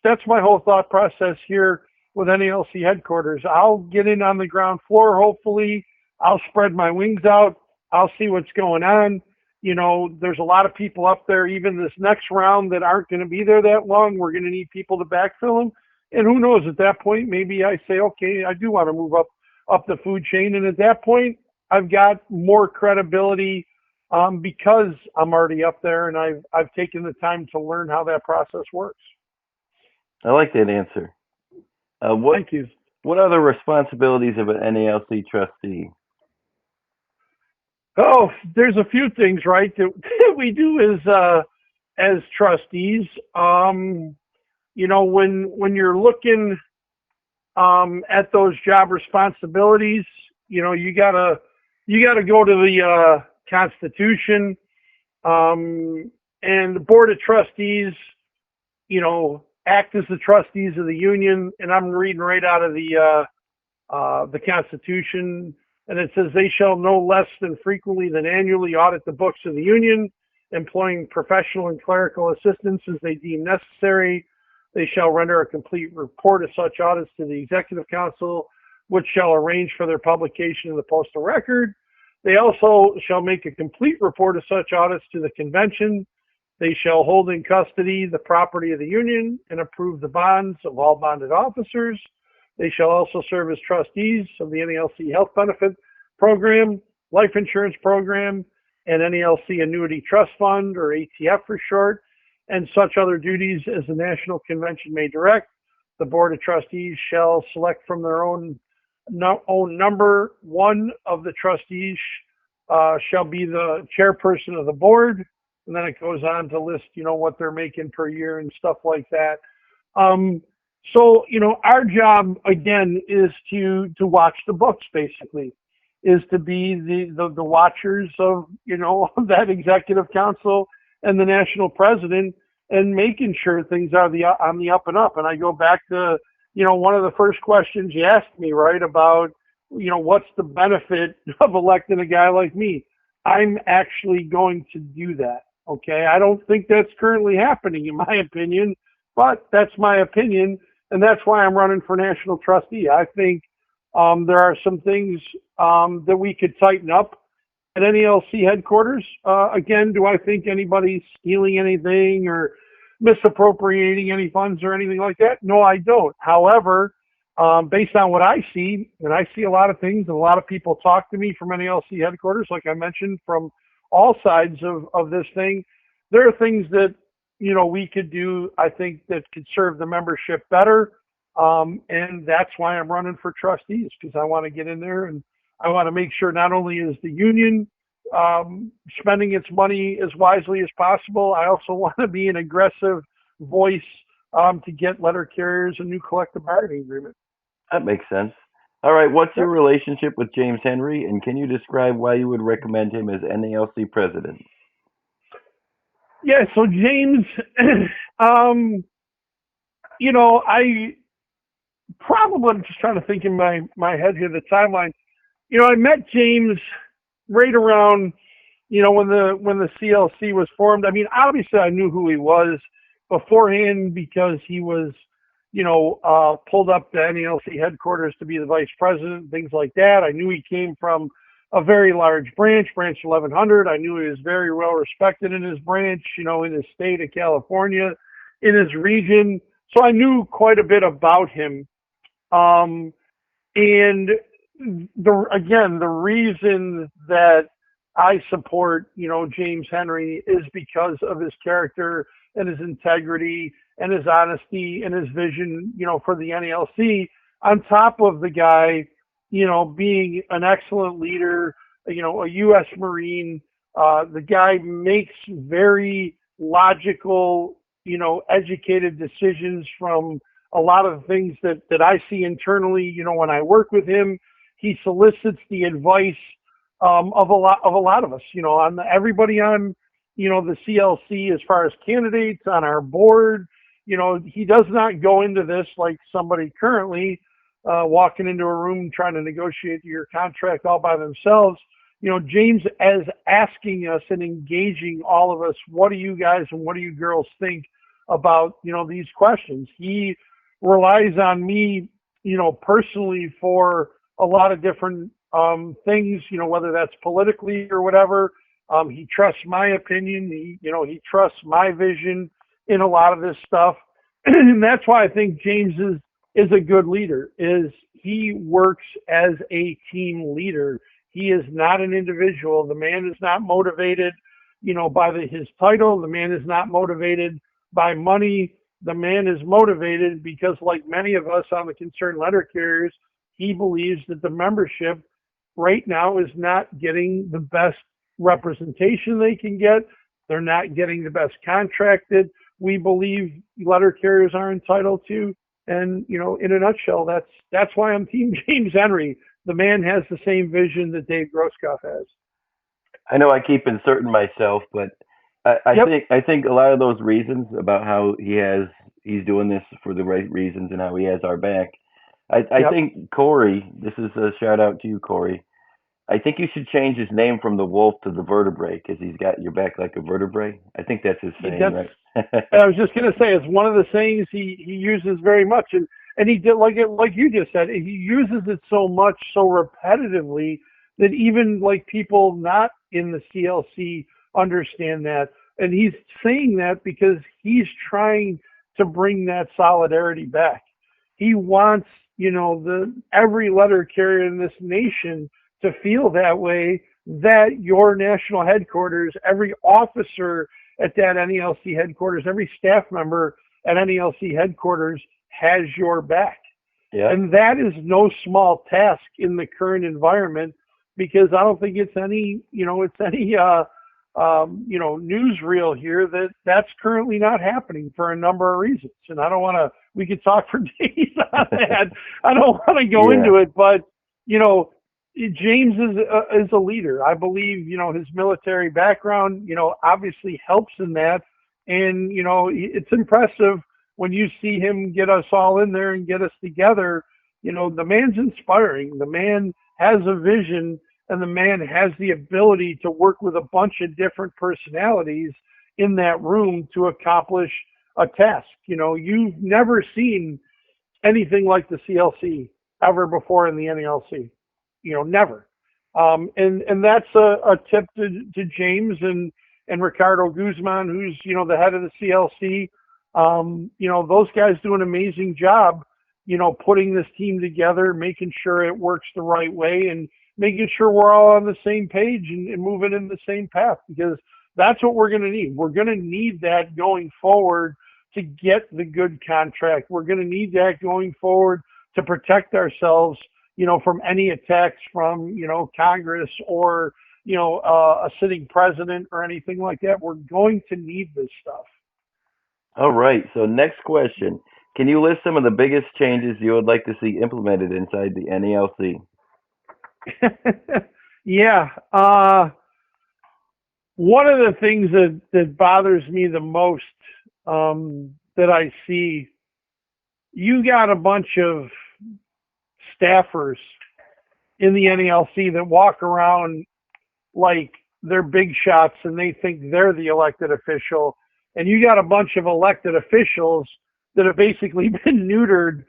that's my whole thought process here with NALC headquarters. I'll get in on the ground floor, hopefully. I'll spread my wings out. I'll see what's going on. There's a lot of people up there, even this next round, that aren't going to be there that long. We're going to need people to backfill them. And who knows, at that point, maybe I say, okay, I do want to move up the food chain. And at that point, I've got more credibility because I'm already up there, and I've taken the time to learn how that process works. I like that answer. Thank you. What are the responsibilities of an NALC trustee? Oh, there's a few things, right, that we do as trustees. When you're looking at those job responsibilities, you gotta go to the Constitution, and the Board of Trustees, act as the trustees of the union. And I'm reading right out of the Constitution. And it says they shall no less than frequently than annually audit the books of the union, employing professional and clerical assistants as they deem necessary. They shall render a complete report of such audits to the Executive Council, which shall arrange for their publication in the Postal Record. They also shall make a complete report of such audits to the convention. They shall hold in custody the property of the union and approve the bonds of all bonded officers. They shall also serve as trustees of the NALC Health Benefit Program, Life Insurance Program, and NALC Annuity Trust Fund, or ATF for short, and such other duties as the National Convention may direct. The Board of Trustees shall select from their own number. One of the trustees shall be the chairperson of the board, and then it goes on to list, what they're making per year and stuff like that. So, our job, again, is to watch the books, basically, is to be the watchers of, that Executive Council and the national president, and making sure things are on the up and up. And I go back to, one of the first questions you asked me, right, about, what's the benefit of electing a guy like me? I'm actually going to do that, okay? I don't think that's currently happening, in my opinion, but that's my opinion. And that's why I'm running for national trustee. I think there are some things that we could tighten up at NALC headquarters. Again, do I think anybody's stealing anything or misappropriating any funds or anything like that? No, I don't. However, based on what I see, and I see a lot of things, and a lot of people talk to me from NALC headquarters, like I mentioned, from all sides of this thing, there are things that we could do, I think, that could serve the membership better. And that's why I'm running for trustees, because I want to get in there and I want to make sure not only is the union spending its money as wisely as possible, I also want to be an aggressive voice to get letter carriers a new collective bargaining agreement. That makes sense. All right. What's your relationship with James Henry, and can you describe why you would recommend him as NALC president? Yeah, so James, I probably, I'm just trying to think in my head here, the timeline. I met James right around, when the CLC was formed. I mean, obviously I knew who he was beforehand because he was, pulled up to NELC headquarters to be the vice president, things like that. I knew he came from a very large branch 1100. I knew he was very well respected in his branch, in his state of California, in his region. So I knew quite a bit about him. And the reason that I support, James Henry is because of his character and his integrity and his honesty and his vision, for the NALC, on top of the guy, being an excellent leader, a U.S. Marine. The guy makes very logical, educated decisions from a lot of things that I see internally. When I work with him, he solicits the advice of a lot of us. Everybody on the CLC as far as candidates on our board. He does not go into this like somebody currently walking into a room trying to negotiate your contract all by themselves. James is asking us and engaging all of us. What do you guys and what do you girls think about these questions? He relies on me, personally for a lot of different things, whether that's politically or whatever. He trusts my opinion. He trusts my vision in a lot of this stuff. And that's why I think James is a good leader, is he works as a team leader. He is not an individual. The man is not motivated, by his title. The man is not motivated by money. The man is motivated because, like many of us on the concerned letter carriers, he believes that the membership right now is not getting the best representation they can get. They're not getting the best contract that we believe letter carriers are entitled to. And, in a nutshell, that's why I'm Team James Henry. The man has the same vision that Dave Grosskopf has. I know I keep inserting myself, but I think a lot of those reasons about how he's doing this for the right reasons and how he has our back. I think Corey, this is a shout out to you, Corey. I think you should change his name from the wolf to the vertebrae because he's got your back like a vertebrae. I think that's his saying, right? I was just going to say, it's one of the sayings he uses very much, and he did like you just said. He uses it so much, so repetitively that even like people not in the CLC understand that. And he's saying that because he's trying to bring that solidarity back. He wants, every letter carrier in this nation to feel that way, that your national headquarters, every officer at that NELC headquarters, every staff member at NELC headquarters has your back. Yeah. And that is no small task in the current environment, because I don't think it's any newsreel here that's currently not happening for a number of reasons. And I don't want to, we could talk for days on that. I don't want to go into it, but, James is a leader. I believe, his military background, obviously helps in that. And, it's impressive when you see him get us all in there and get us together. The man's inspiring. The man has a vision, and the man has the ability to work with a bunch of different personalities in that room to accomplish a task. You've never seen anything like the CLC ever before in the NELC. Never. And that's a tip to James and Ricardo Guzman, who's, the head of the CLC. Those guys do an amazing job, putting this team together, making sure it works the right way, and making sure we're all on the same page and moving in the same path, because that's what we're going to need. We're going to need that going forward to get the good contract. We're going to need that going forward to protect ourselves, from any attacks from, Congress or, a sitting president or anything like that. We're going to need this stuff. All right. So next question. Can you list some of the biggest changes you would like to see implemented inside the NELC? Yeah. One of the things that bothers me the most that I see you got a bunch of staffers in the NALC that walk around like they're big shots and they think they're the elected official. And you got a bunch of elected officials that have basically been neutered,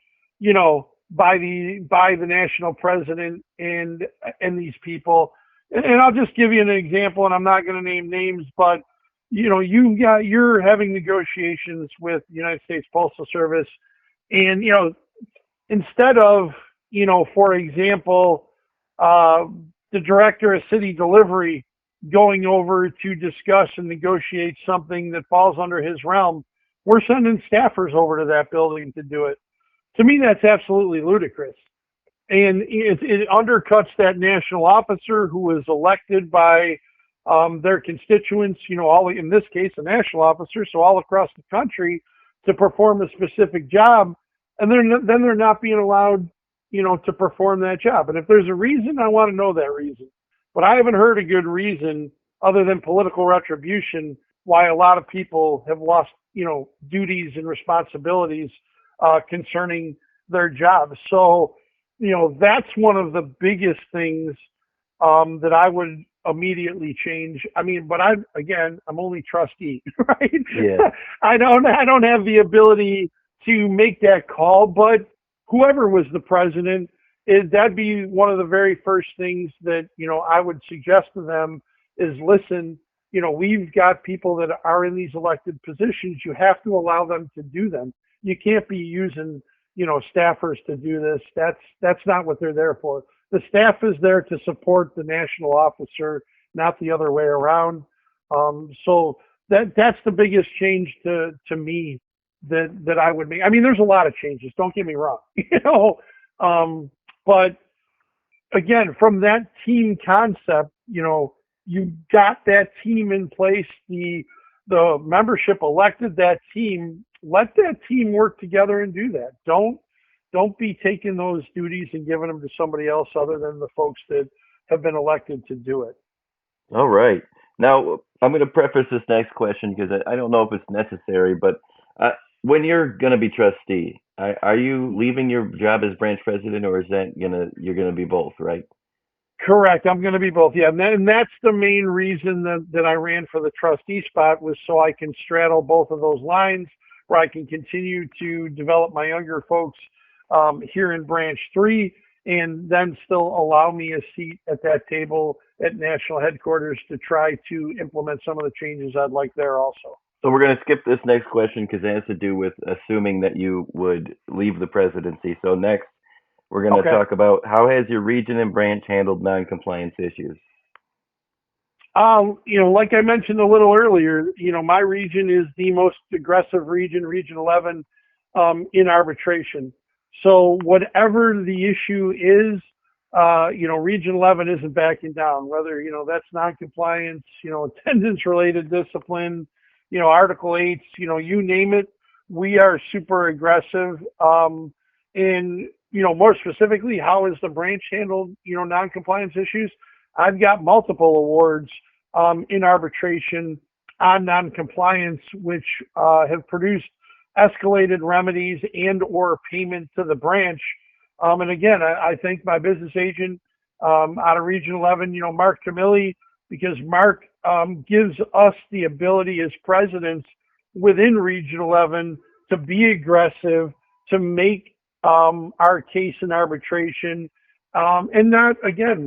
by the national president and these people. And I'll just give you an example, and I'm not going to name names, but you're having negotiations with the United States Postal Service, and instead of for example, the director of city delivery going over to discuss and negotiate something that falls under his realm, we're sending staffers over to that building to do it. To me, that's absolutely ludicrous. And it undercuts that national officer who was elected by their constituents, all in this case, a national officer, so all across the country to perform a specific job. And then they're not being allowed, to perform that job. And if there's a reason, I want to know that reason. But I haven't heard a good reason other than political retribution why a lot of people have lost, duties and responsibilities concerning their jobs. So, that's one of the biggest things that I would immediately change. I mean, but I'm only trustee, right? Yeah. I don't have the ability to make that call, but whoever was the president, that'd be one of the very first things that, I would suggest to them is listen, we've got people that are in these elected positions. You have to allow them to do them. You can't be using, staffers to do this. That's not what they're there for. The staff is there to support the national officer, not the other way around. So that's the biggest change to me that I would make. I mean, there's a lot of changes. Don't get me wrong, but again, from that team concept, you got that team in place. The membership elected that team. Let that team work together and do that. Don't be taking those duties and giving them to somebody else other than the folks that have been elected to do it. All right. Now, I'm going to preface this next question because I don't know if it's necessary, but when you're going to be trustee, are you leaving your job as branch president, or is that you're going to be both, right? Correct. I'm going to be both. Yeah. And that's the main reason that I ran for the trustee spot, was so I can straddle both of those lines, where I can continue to develop my younger folks here in branch 3, and then still allow me a seat at that table at national headquarters to try to implement some of the changes I'd like there also. So we're going to skip this next question because it has to do with assuming that you would leave the presidency. So next, we're going to talk about how has your region and branch handled non-compliance issues? Like I mentioned a little earlier, my region is the most aggressive region, Region 11, in arbitration. So whatever the issue is, Region 11 isn't backing down, whether, that's non-compliance, attendance-related discipline, Article 8, you name it, we are super aggressive. And, more specifically, how has the branch handled, non-compliance issues? I've got multiple awards in arbitration on non-compliance, which have produced escalated remedies and or payment to the branch. And again, I thank my business agent out of Region 11, Mark Camilli, because Mark gives us the ability as presidents within Region 11 to be aggressive, to make our case in arbitration, and not, again,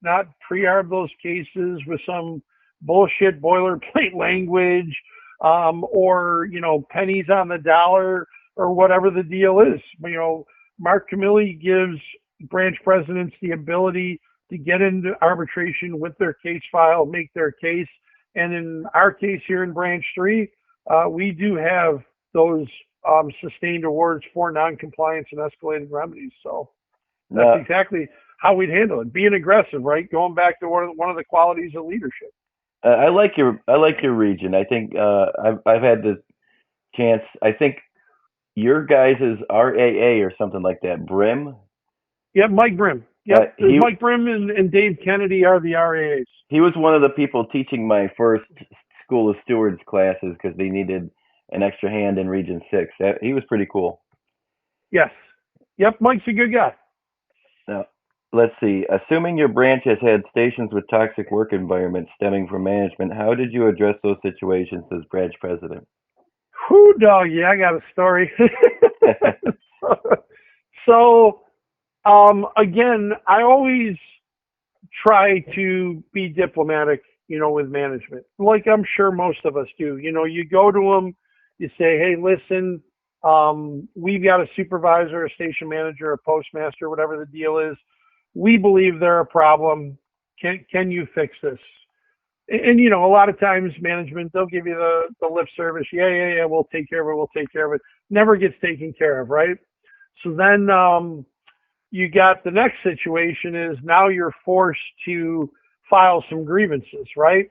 not pre-arb those cases with some bullshit boilerplate language, or, pennies on the dollar, or whatever the deal is. Mark Camilli gives branch presidents the ability to get into arbitration with their case file, make their case. And in our case here in branch 3, we do have those sustained awards for non-compliance and escalated remedies. So that's exactly how we'd handle it. Being aggressive, right? Going back to one of the qualities of leadership. I like your region. I think I've had the chance. I think your guys is RAA or something like that. Brim. Yeah, Mike Brim. Yeah, Mike Brim and Dave Kennedy are the RAAs. He was one of the people teaching my first School of Stewards classes because they needed an extra hand in Region 6. He was pretty cool. Yes. Yep, Mike's a good guy. Now, let's see. Assuming your branch has had stations with toxic work environments stemming from management, how did you address those situations as branch president? Whew, dog, yeah, I got a story. So, again, I always try to be diplomatic, with management, like I'm sure most of us do. You go to them, you say, hey, listen, we've got a supervisor, a station manager, a postmaster, whatever the deal is. We believe they're a problem. Can you fix this? And a lot of times management, they'll give you the lip service. Yeah, we'll take care of it. Never gets taken care of, right? So then you got the next situation is now you're forced to file some grievances, right?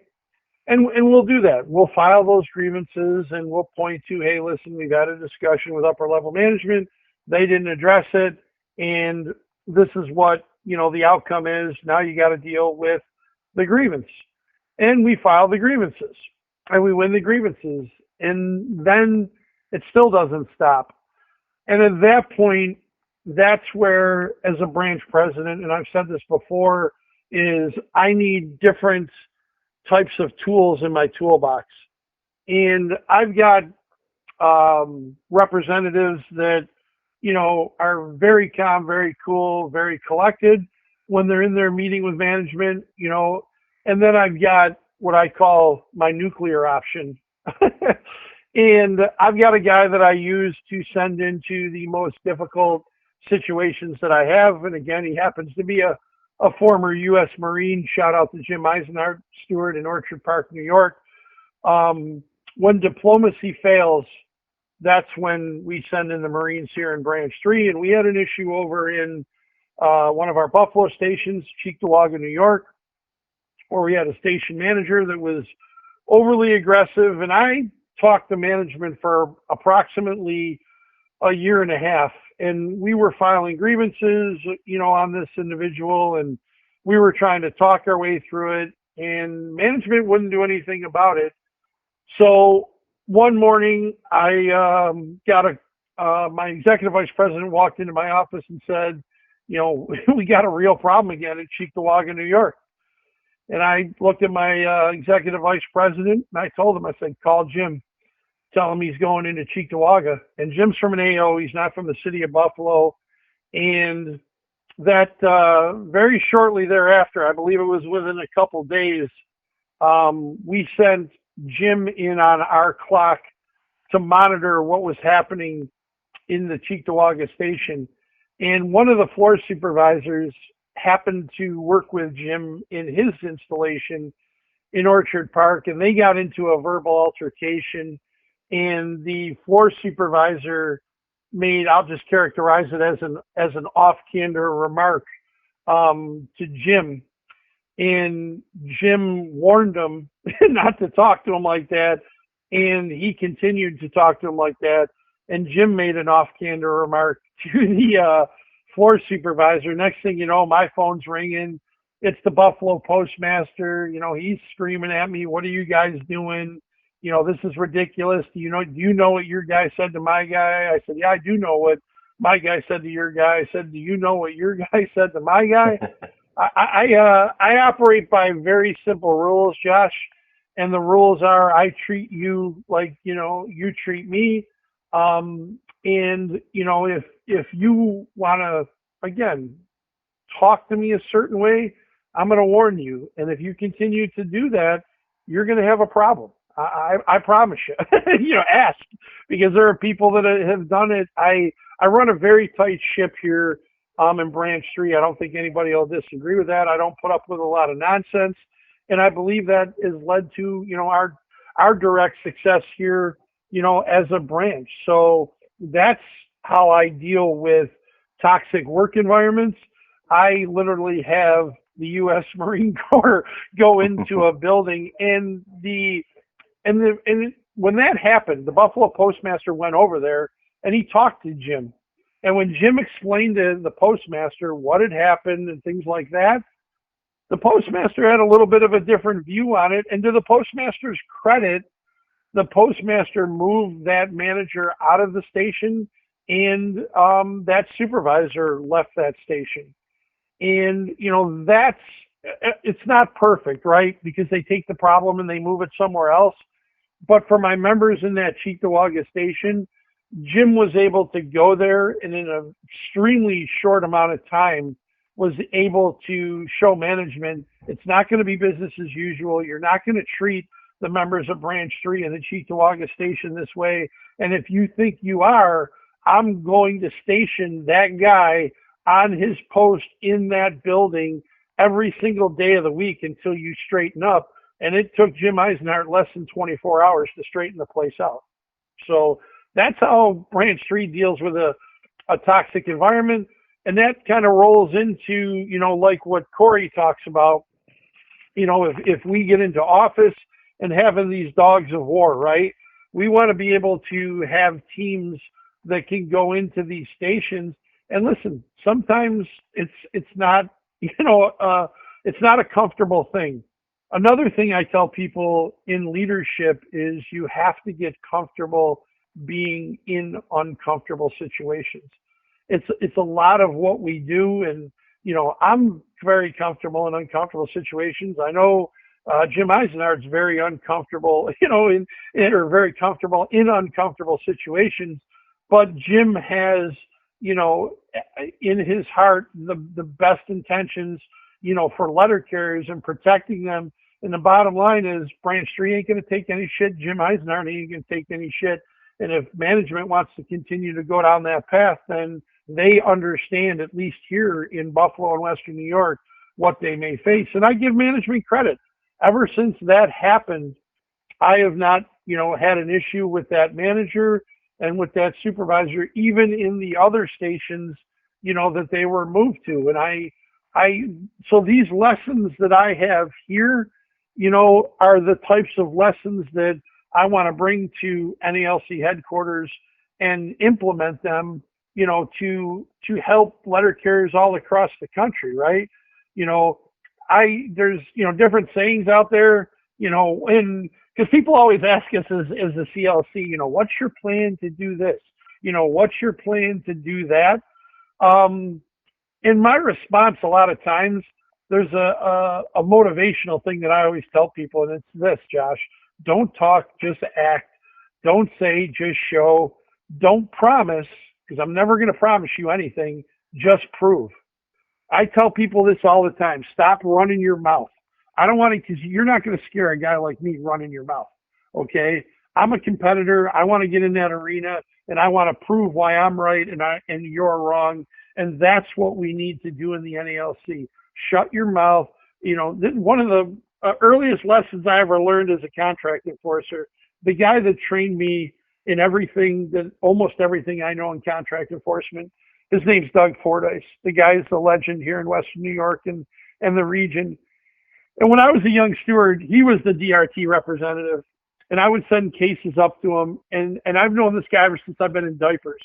And we'll do that. We'll file those grievances and we'll point to, hey, listen, we've had a discussion with upper level management. They didn't address it. And this is what, the outcome is. Now you got to deal with the grievance. And we file the grievances and we win the grievances. And then it still doesn't stop. And at that point, that's where, as a branch president, and I've said this before, is I need different types of tools in my toolbox. And I've got representatives that, are very calm, very cool, very collected when they're in their meeting with management, and then I've got what I call my nuclear option. And I've got a guy that I use to send into the most difficult situations that I have. And again, he happens to be a former U.S. Marine. Shout out to Jim Eisenhart, steward in Orchard Park, New York. When diplomacy fails, that's when we send in the Marines here in Branch 3. And we had an issue over in one of our Buffalo stations, Cheektowaga, New York, where we had a station manager that was overly aggressive. And I talked to management for approximately a year and a half. And we were filing grievances, on this individual. And we were trying to talk our way through it. And management wouldn't do anything about it. So one morning, I got my executive vice president walked into my office and said, we got a real problem again at Cheektowaga, New York. And I looked at my executive vice president and I told him, I said, call Jim, tell him he's going into Cheektowaga. And Jim's from an AO. He's not from the city of Buffalo. And that very shortly thereafter, I believe it was within a couple days, we sent Jim in on our clock to monitor what was happening in the Cheektowaga station. And one of the floor supervisors happened to work with Jim in his installation in Orchard Park, and they got into a verbal altercation. And the floor supervisor made, I'll just characterize it as an off-candor remark to Jim. And Jim warned him not to talk to him like that. And he continued to talk to him like that. And Jim made an off-candor remark to the floor supervisor. Next thing you know, my phone's ringing. It's the Buffalo postmaster. He's screaming at me, what are you guys doing? This is ridiculous. Do you know what your guy said to my guy? I said, yeah, I do know what my guy said to your guy. I said, do you know what your guy said to my guy? I operate by very simple rules, Josh. And the rules are I treat you like, you treat me. And, if you want to, again, talk to me a certain way, I'm going to warn you. And if you continue to do that, you're going to have a problem. I promise you. Ask, because there are people that have done it. I run a very tight ship here in Branch 3. I don't think anybody will disagree with that. I don't put up with a lot of nonsense. And I believe that has led to, our direct success here, as a branch. So that's how I deal with toxic work environments. I literally have the U.S. Marine Corps go into a building, and when that happened, the Buffalo postmaster went over there and he talked to Jim. And when Jim explained to the postmaster what had happened and things like that, the postmaster had a little bit of a different view on it. And to the postmaster's credit, the postmaster moved that manager out of the station and that supervisor left that station. And, it's not perfect, right? Because they take the problem and they move it somewhere else. But for my members in that Cheektowaga station, Jim was able to go there and in an extremely short amount of time was able to show management it's not going to be business as usual. You're not going to treat the members of Branch 3 and the Cheektowaga station this way. And if you think you are, I'm going to station that guy on his post in that building every single day of the week until you straighten up. And it took Jim Eisenhart less than 24 hours to straighten the place out. So that's how Branch 3 deals with a toxic environment. And that kind of rolls into, like what Corey talks about, if we get into office and having these dogs of war, right? We want to be able to have teams that can go into these stations. And listen, sometimes it's not, it's not a comfortable thing. Another thing I tell people in leadership is you have to get comfortable being in uncomfortable situations. It's a lot of what we do, and I'm very comfortable in uncomfortable situations. I know Jim Eisenhart's very uncomfortable, or very comfortable in uncomfortable situations. But Jim has, in his heart, the best intentions, for letter carriers and protecting them. And the bottom line is Branch 3 ain't going to take any shit. Jim Eisenhart ain't going to take any shit. And if management wants to continue to go down that path, then they understand, at least here in Buffalo and Western New York, what they may face. And I give management credit. Ever since that happened, I have not, had an issue with that manager and with that supervisor, even in the other stations, that they were moved to. And so these lessons that I have here, are the types of lessons that I want to bring to NALC headquarters and implement them, to help letter carriers all across the country, right? There's, different sayings out there, and because people always ask us as a CLC, what's your plan to do this? What's your plan to do that? In my response, a lot of times, there's a motivational thing that I always tell people, and it's this, Josh. Don't talk, just act. Don't say, just show. Don't promise, because I'm never going to promise you anything. Just prove. I tell people this all the time. Stop running your mouth. I don't want to, because you're not going to scare a guy like me running your mouth, okay? I'm a competitor. I want to get in that arena, and I want to prove why I'm right and you're wrong. And that's what we need to do in the NALC. Shut your mouth. One of the earliest lessons I ever learned as a contract enforcer, the guy that trained me in almost everything I know in contract enforcement, his name's Doug Fordyce. The guy's a legend here in Western New York and the region. And when I was a young steward, he was the DRT representative, and I would send cases up to him. And I've known this guy ever since I've been in diapers.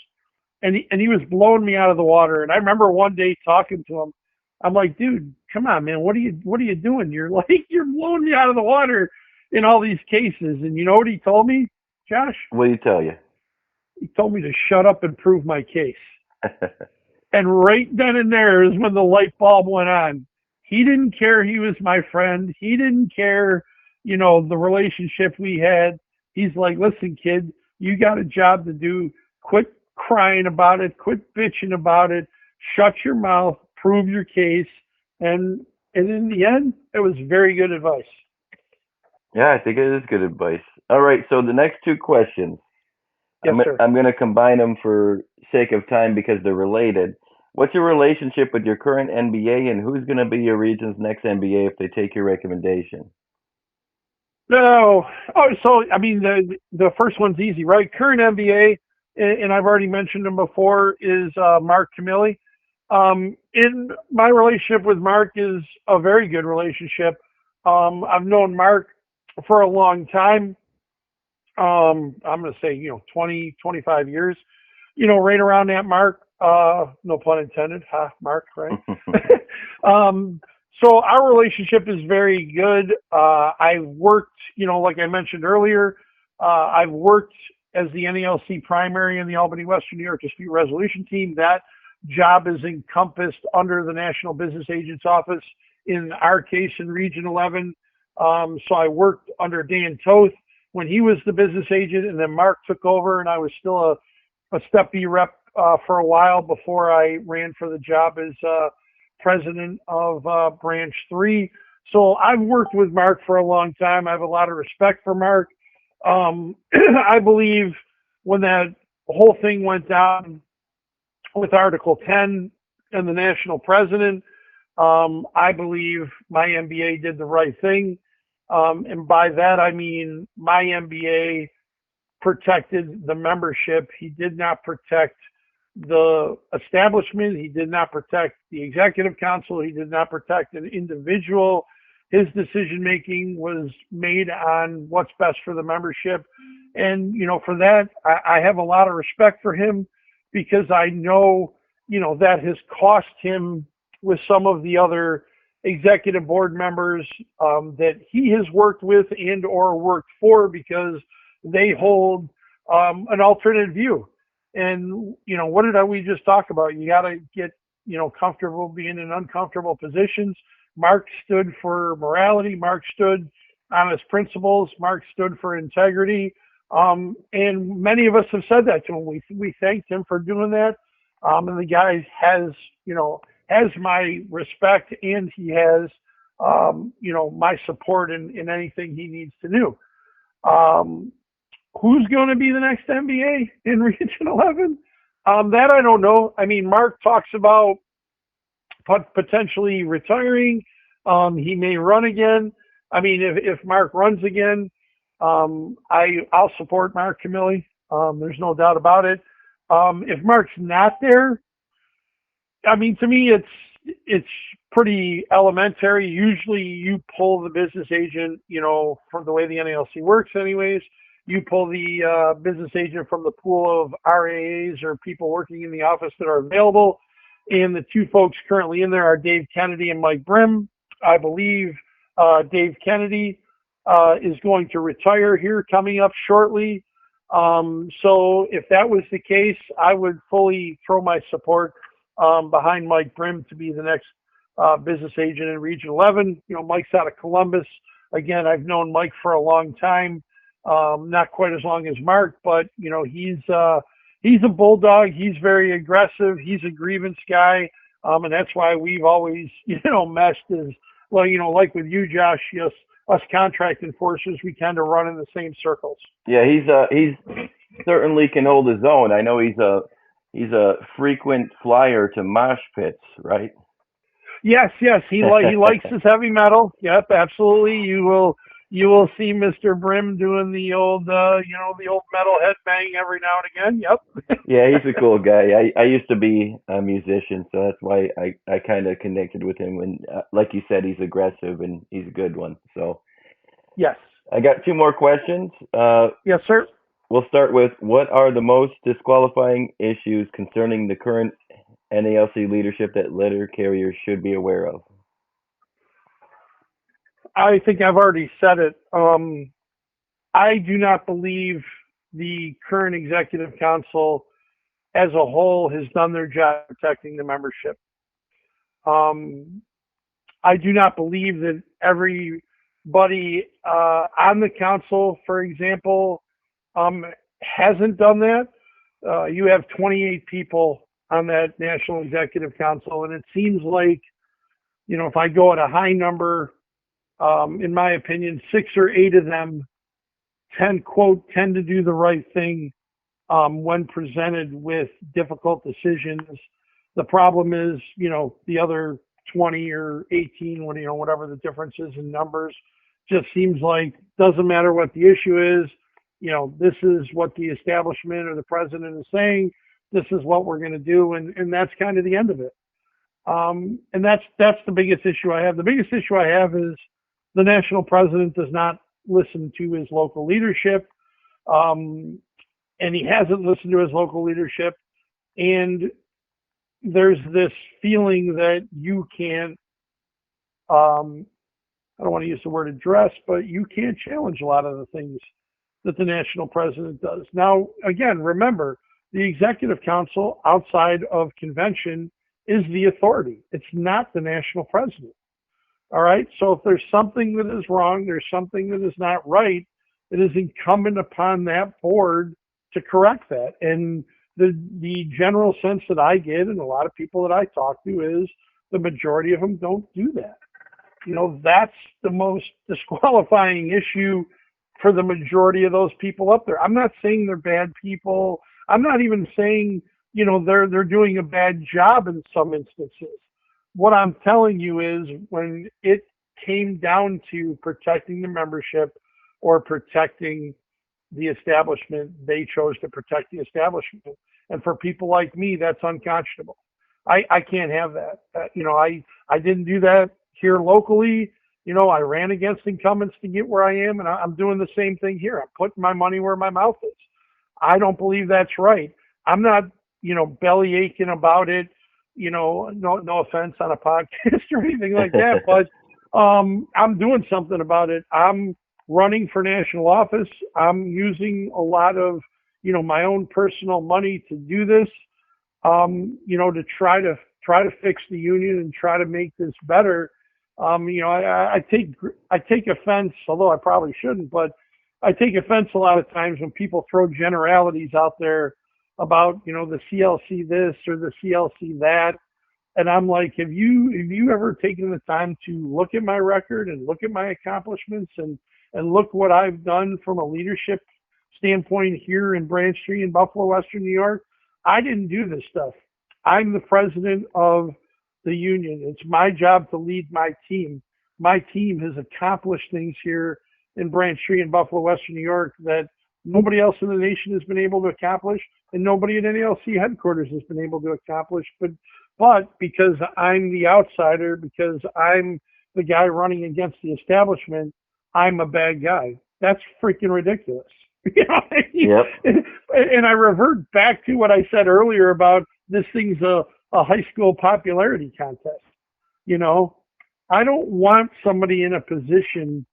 And he was blowing me out of the water. And I remember one day talking to him. I'm like, dude, come on, man. What are you doing? You're blowing me out of the water in all these cases. And you know what he told me, Josh? What did he tell you? He told me to shut up and prove my case. And right then and there is when the light bulb went on. He didn't care he was my friend. He didn't care, the relationship we had. He's like, listen, kid, you got a job to do. Quit crying about it. Quit bitching about it. Shut your mouth. Prove your case. And in the end, it was very good advice. Yeah, I think it is good advice. All right, so the next two questions, Yes, sir. I'm going to combine them for sake of time because they're related. What's your relationship with your current NBA, and who's going to be your region's next NBA if they take your recommendation? No. Oh, so, the first one's easy, right? Current NBA, and I've already mentioned him before, is Mark Camilli. In my relationship with Mark is a very good relationship. I've known Mark for a long time. I'm going to say, 20, 25 years, right around that mark. No pun intended. Mark, right? So our relationship is very good. I've worked, like I mentioned earlier, I've worked as the NALC primary in the Albany Western New York Dispute Resolution Team. That job is encompassed under the National Business Agents Office, in our case in Region 11. So I worked under Dan Toth when he was the business agent, and then Mark took over, and I was still a Step B rep for a while before I ran for the job as president of Branch 3. So I've worked with Mark for a long time. I have a lot of respect for Mark. I believe when that whole thing went down with Article 10 and the national president, I believe my MBA did the right thing. And by that, I mean my MBA protected the membership. He did not protect the establishment. He did not protect the executive council. He did not protect an individual. His decision-making was made on what's best for the membership. And, for that, I have a lot of respect for him, because I know, that has cost him with some of the other executive board members that he has worked with and or worked for, because they hold an alternate view. And, what did we just talk about? You got to get, comfortable being in uncomfortable positions. Mark stood for morality. Mark stood on his principles. Mark stood for integrity. And many of us have said that to him. We thanked him for doing that. And the guy has my respect, and he has, my support in anything he needs to do. Who's going to be the next MBA in Region 11? That I don't know. I mean, Mark talks about potentially retiring. He may run again. I mean, if Mark runs again, I'll support Mark Camilli. There's no doubt about it. If Mark's not there, I mean, to me, it's pretty elementary. Usually you pull the business agent, from the way the NALC works anyways. You pull the business agent from the pool of RAAs or people working in the office that are available. And the two folks currently in there are Dave Kennedy and Mike Brim. I believe Dave Kennedy is going to retire here coming up shortly. So if that was the case, I would fully throw my support behind Mike Brim to be the next business agent in Region 11. Mike's out of Columbus. Again, I've known Mike for a long time. Not quite as long as Mark, but he's a bulldog. He's very aggressive. He's a grievance guy, and that's why we've always meshed as well. Like with you, Josh. Yes, us contract enforcers, we kind of run in the same circles. Yeah, he's certainly can hold his own. I know he's a frequent flyer to mosh pits, right? Yes, he likes his heavy metal. Yep, absolutely. You will see Mr. Brim doing the old the old metal headbang every now and again. Yep. Yeah, he's a cool guy. I used to be a musician, so that's why I kind of connected with him. And like you said, he's aggressive and he's a good one. So yes, I got two more questions. Yes, sir. We'll start with, what are the most disqualifying issues concerning the current NALC leadership that letter carriers should be aware of? I think I've already said it. I do not believe the current executive council as a whole has done their job protecting the membership. I do not believe that everybody on the council, for example, hasn't done that. You have 28 people on that National Executive Council, and it seems like, if I go at a high number, in my opinion, 6 or 8 of them tend to do the right thing when presented with difficult decisions. The problem is, the other 20 or 18, whatever the difference is in numbers, just seems like doesn't matter what the issue is. This is what the establishment or the president is saying. This is what we're going to do, and that's kind of the end of it. And that's the biggest issue I have. The biggest issue I have is the national president does not listen to his local leadership, and he hasn't listened to his local leadership. And there's this feeling that you can't, I don't want to use the word address, but you can't challenge a lot of the things that the national president does. Now, again, remember, the executive council outside of convention is the authority. It's not the national president. All right. So if there's something that is wrong, there's something that is not right, it is incumbent upon that board to correct that. And the general sense that I get, and a lot of people that I talk to, is the majority of them don't do that. That's the most disqualifying issue for the majority of those people up there. I'm not saying they're bad people. I'm not even saying, they're doing a bad job in some instances. What I'm telling you is when it came down to protecting the membership or protecting the establishment, they chose to protect the establishment. And for people like me, that's unconscionable. I can't have that. I didn't do that here locally. I ran against incumbents to get where I am, and I'm doing the same thing here. I'm putting my money where my mouth is. I don't believe that's right. I'm not, belly aching about it. No offense on a podcast or anything like that, but I'm doing something about it. I'm running for national office. I'm using a lot of, my own personal money to do this, to try to fix the union and try to make this better. I take offense, although I probably shouldn't, but I take offense a lot of times when people throw generalities out there about, the CLC this or the CLC that. And I'm like, have you ever taken the time to look at my record and look at my accomplishments and look what I've done from a leadership standpoint here in Branch Street in Buffalo, Western New York? I didn't do this stuff. I'm the president of the union. It's my job to lead my team. My team has accomplished things here in Branch Street in Buffalo, Western New York that nobody else in the nation has been able to accomplish, and nobody at NALC headquarters has been able to accomplish. But because I'm the outsider, because I'm the guy running against the establishment, I'm a bad guy. That's freaking ridiculous. Yep. And I revert back to what I said earlier about this thing's a high school popularity contest. I don't want somebody in a position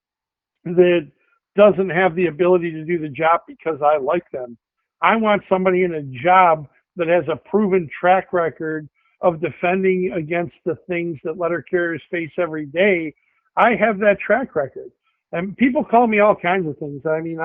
that doesn't have the ability to do the job because I like them. I want somebody in a job that has a proven track record of defending against the things that letter carriers face every day. I have that track record. And people call me all kinds of things. I mean,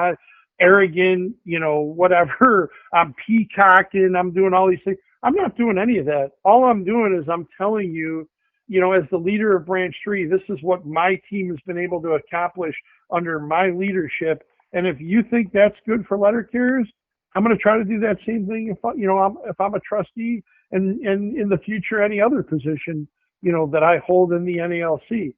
arrogant, whatever. I'm peacocking. I'm doing all these things. I'm not doing any of that. All I'm doing is I'm telling you, as the leader of Branch 3, this is what my team has been able to accomplish under my leadership. And if you think that's good for letter carriers, I'm going to try to do that same thing if I'm a trustee and in the future any other position, that I hold in the NALC.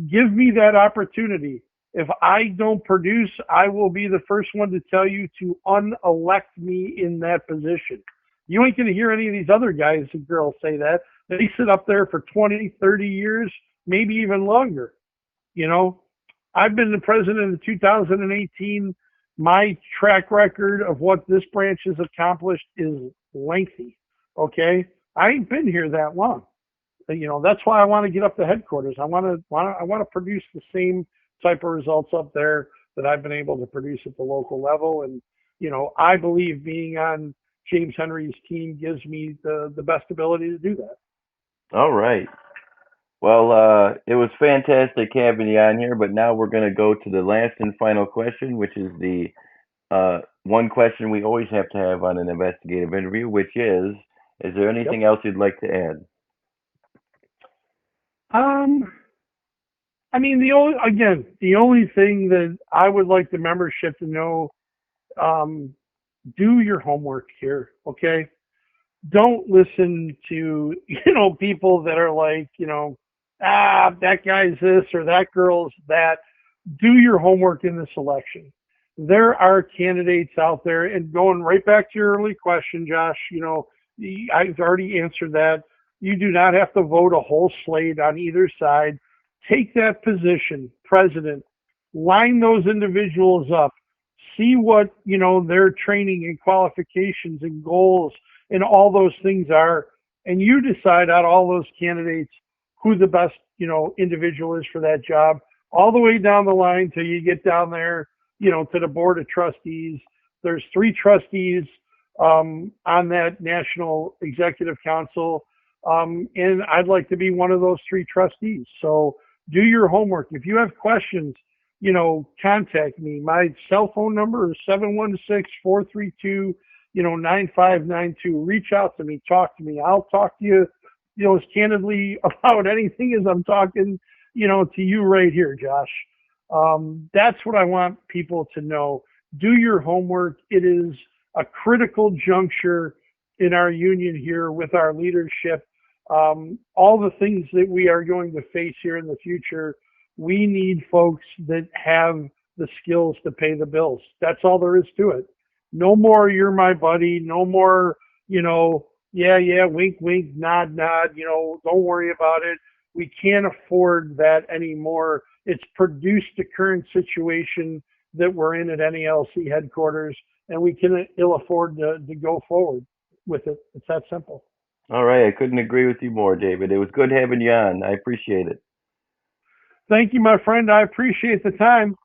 Give me that opportunity. If I don't produce, I will be the first one to tell you to unelect me in that position. You ain't going to hear any of these other guys and girls say that. They sit up there for 20, 30 years, maybe even longer. I've been the president in 2018. My track record of what this branch has accomplished is lengthy. Okay. I ain't been here that long. That's why I want to get up to headquarters. I want to produce the same type of results up there that I've been able to produce at the local level. And, I believe being on James Henry's team gives me the best ability to do that. All right. Well, it was fantastic having you on here, but now we're going to go to the last and final question, which is the one question we always have to have on an investigative interview, which is there anything else you'd like to add? I mean, the only thing that I would like the membership to know, do your homework here, okay? Don't listen to, people that are like, that guy's this or that girl's that. Do your homework in this election. There are candidates out there, and going right back to your early question, Josh, I've already answered that. You do not have to vote a whole slate on either side. Take that position, president, line those individuals up, see what, their training and qualifications and goals and all those things are, and you decide out of all those candidates who the best, individual is for that job, all the way down the line till you get down there to the board of trustees. There's 3 trustees on that National Executive Council, and I'd like to be one of those 3 trustees. So do your homework. If you have questions, contact me. My cell phone number is 716-432-9592. Reach out to me, talk to me. I'll talk to you, as candidly about anything as I'm talking, to you right here, Josh. That's what I want people to know. Do your homework. It is a critical juncture in our union here with our leadership. All the things that we are going to face here in the future, we need folks that have the skills to pay the bills. That's all there is to it. No more, you're my buddy. No more, yeah, wink, wink, nod, don't worry about it. We can't afford that anymore. It's produced the current situation that we're in at NALC headquarters, and we can ill afford to go forward with it. It's that simple. All right. I couldn't agree with you more, David. It was good having you on. I appreciate it. Thank you, my friend. I appreciate the time.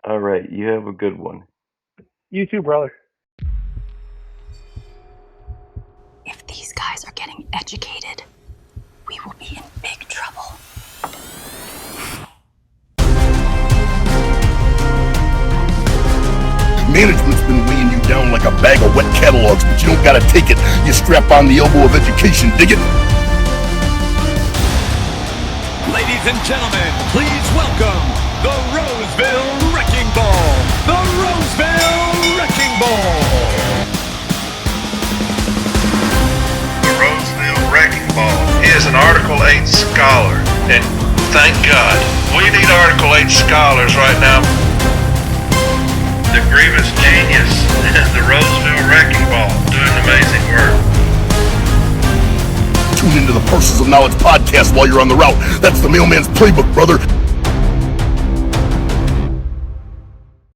All right. You have a good one. You too, brother. If these guys are getting educated, we will be in big trouble. Management's been weighing you down like a bag of wet catalogs, but you don't gotta take it. You strap on the elbow of education, dig it? Ladies and gentlemen, please welcome the Roseville Wrecking Ball. The Roseville Wrecking Ball. The Roseville Wrecking Ball is an Article 8 scholar, and thank God, we need Article 8 scholars right now. The grievous genius, the Roseville Wrecking Ball, doing amazing work. Tune into the Parcels of Knowledge podcast while you're on the route. That's the mailman's playbook, brother.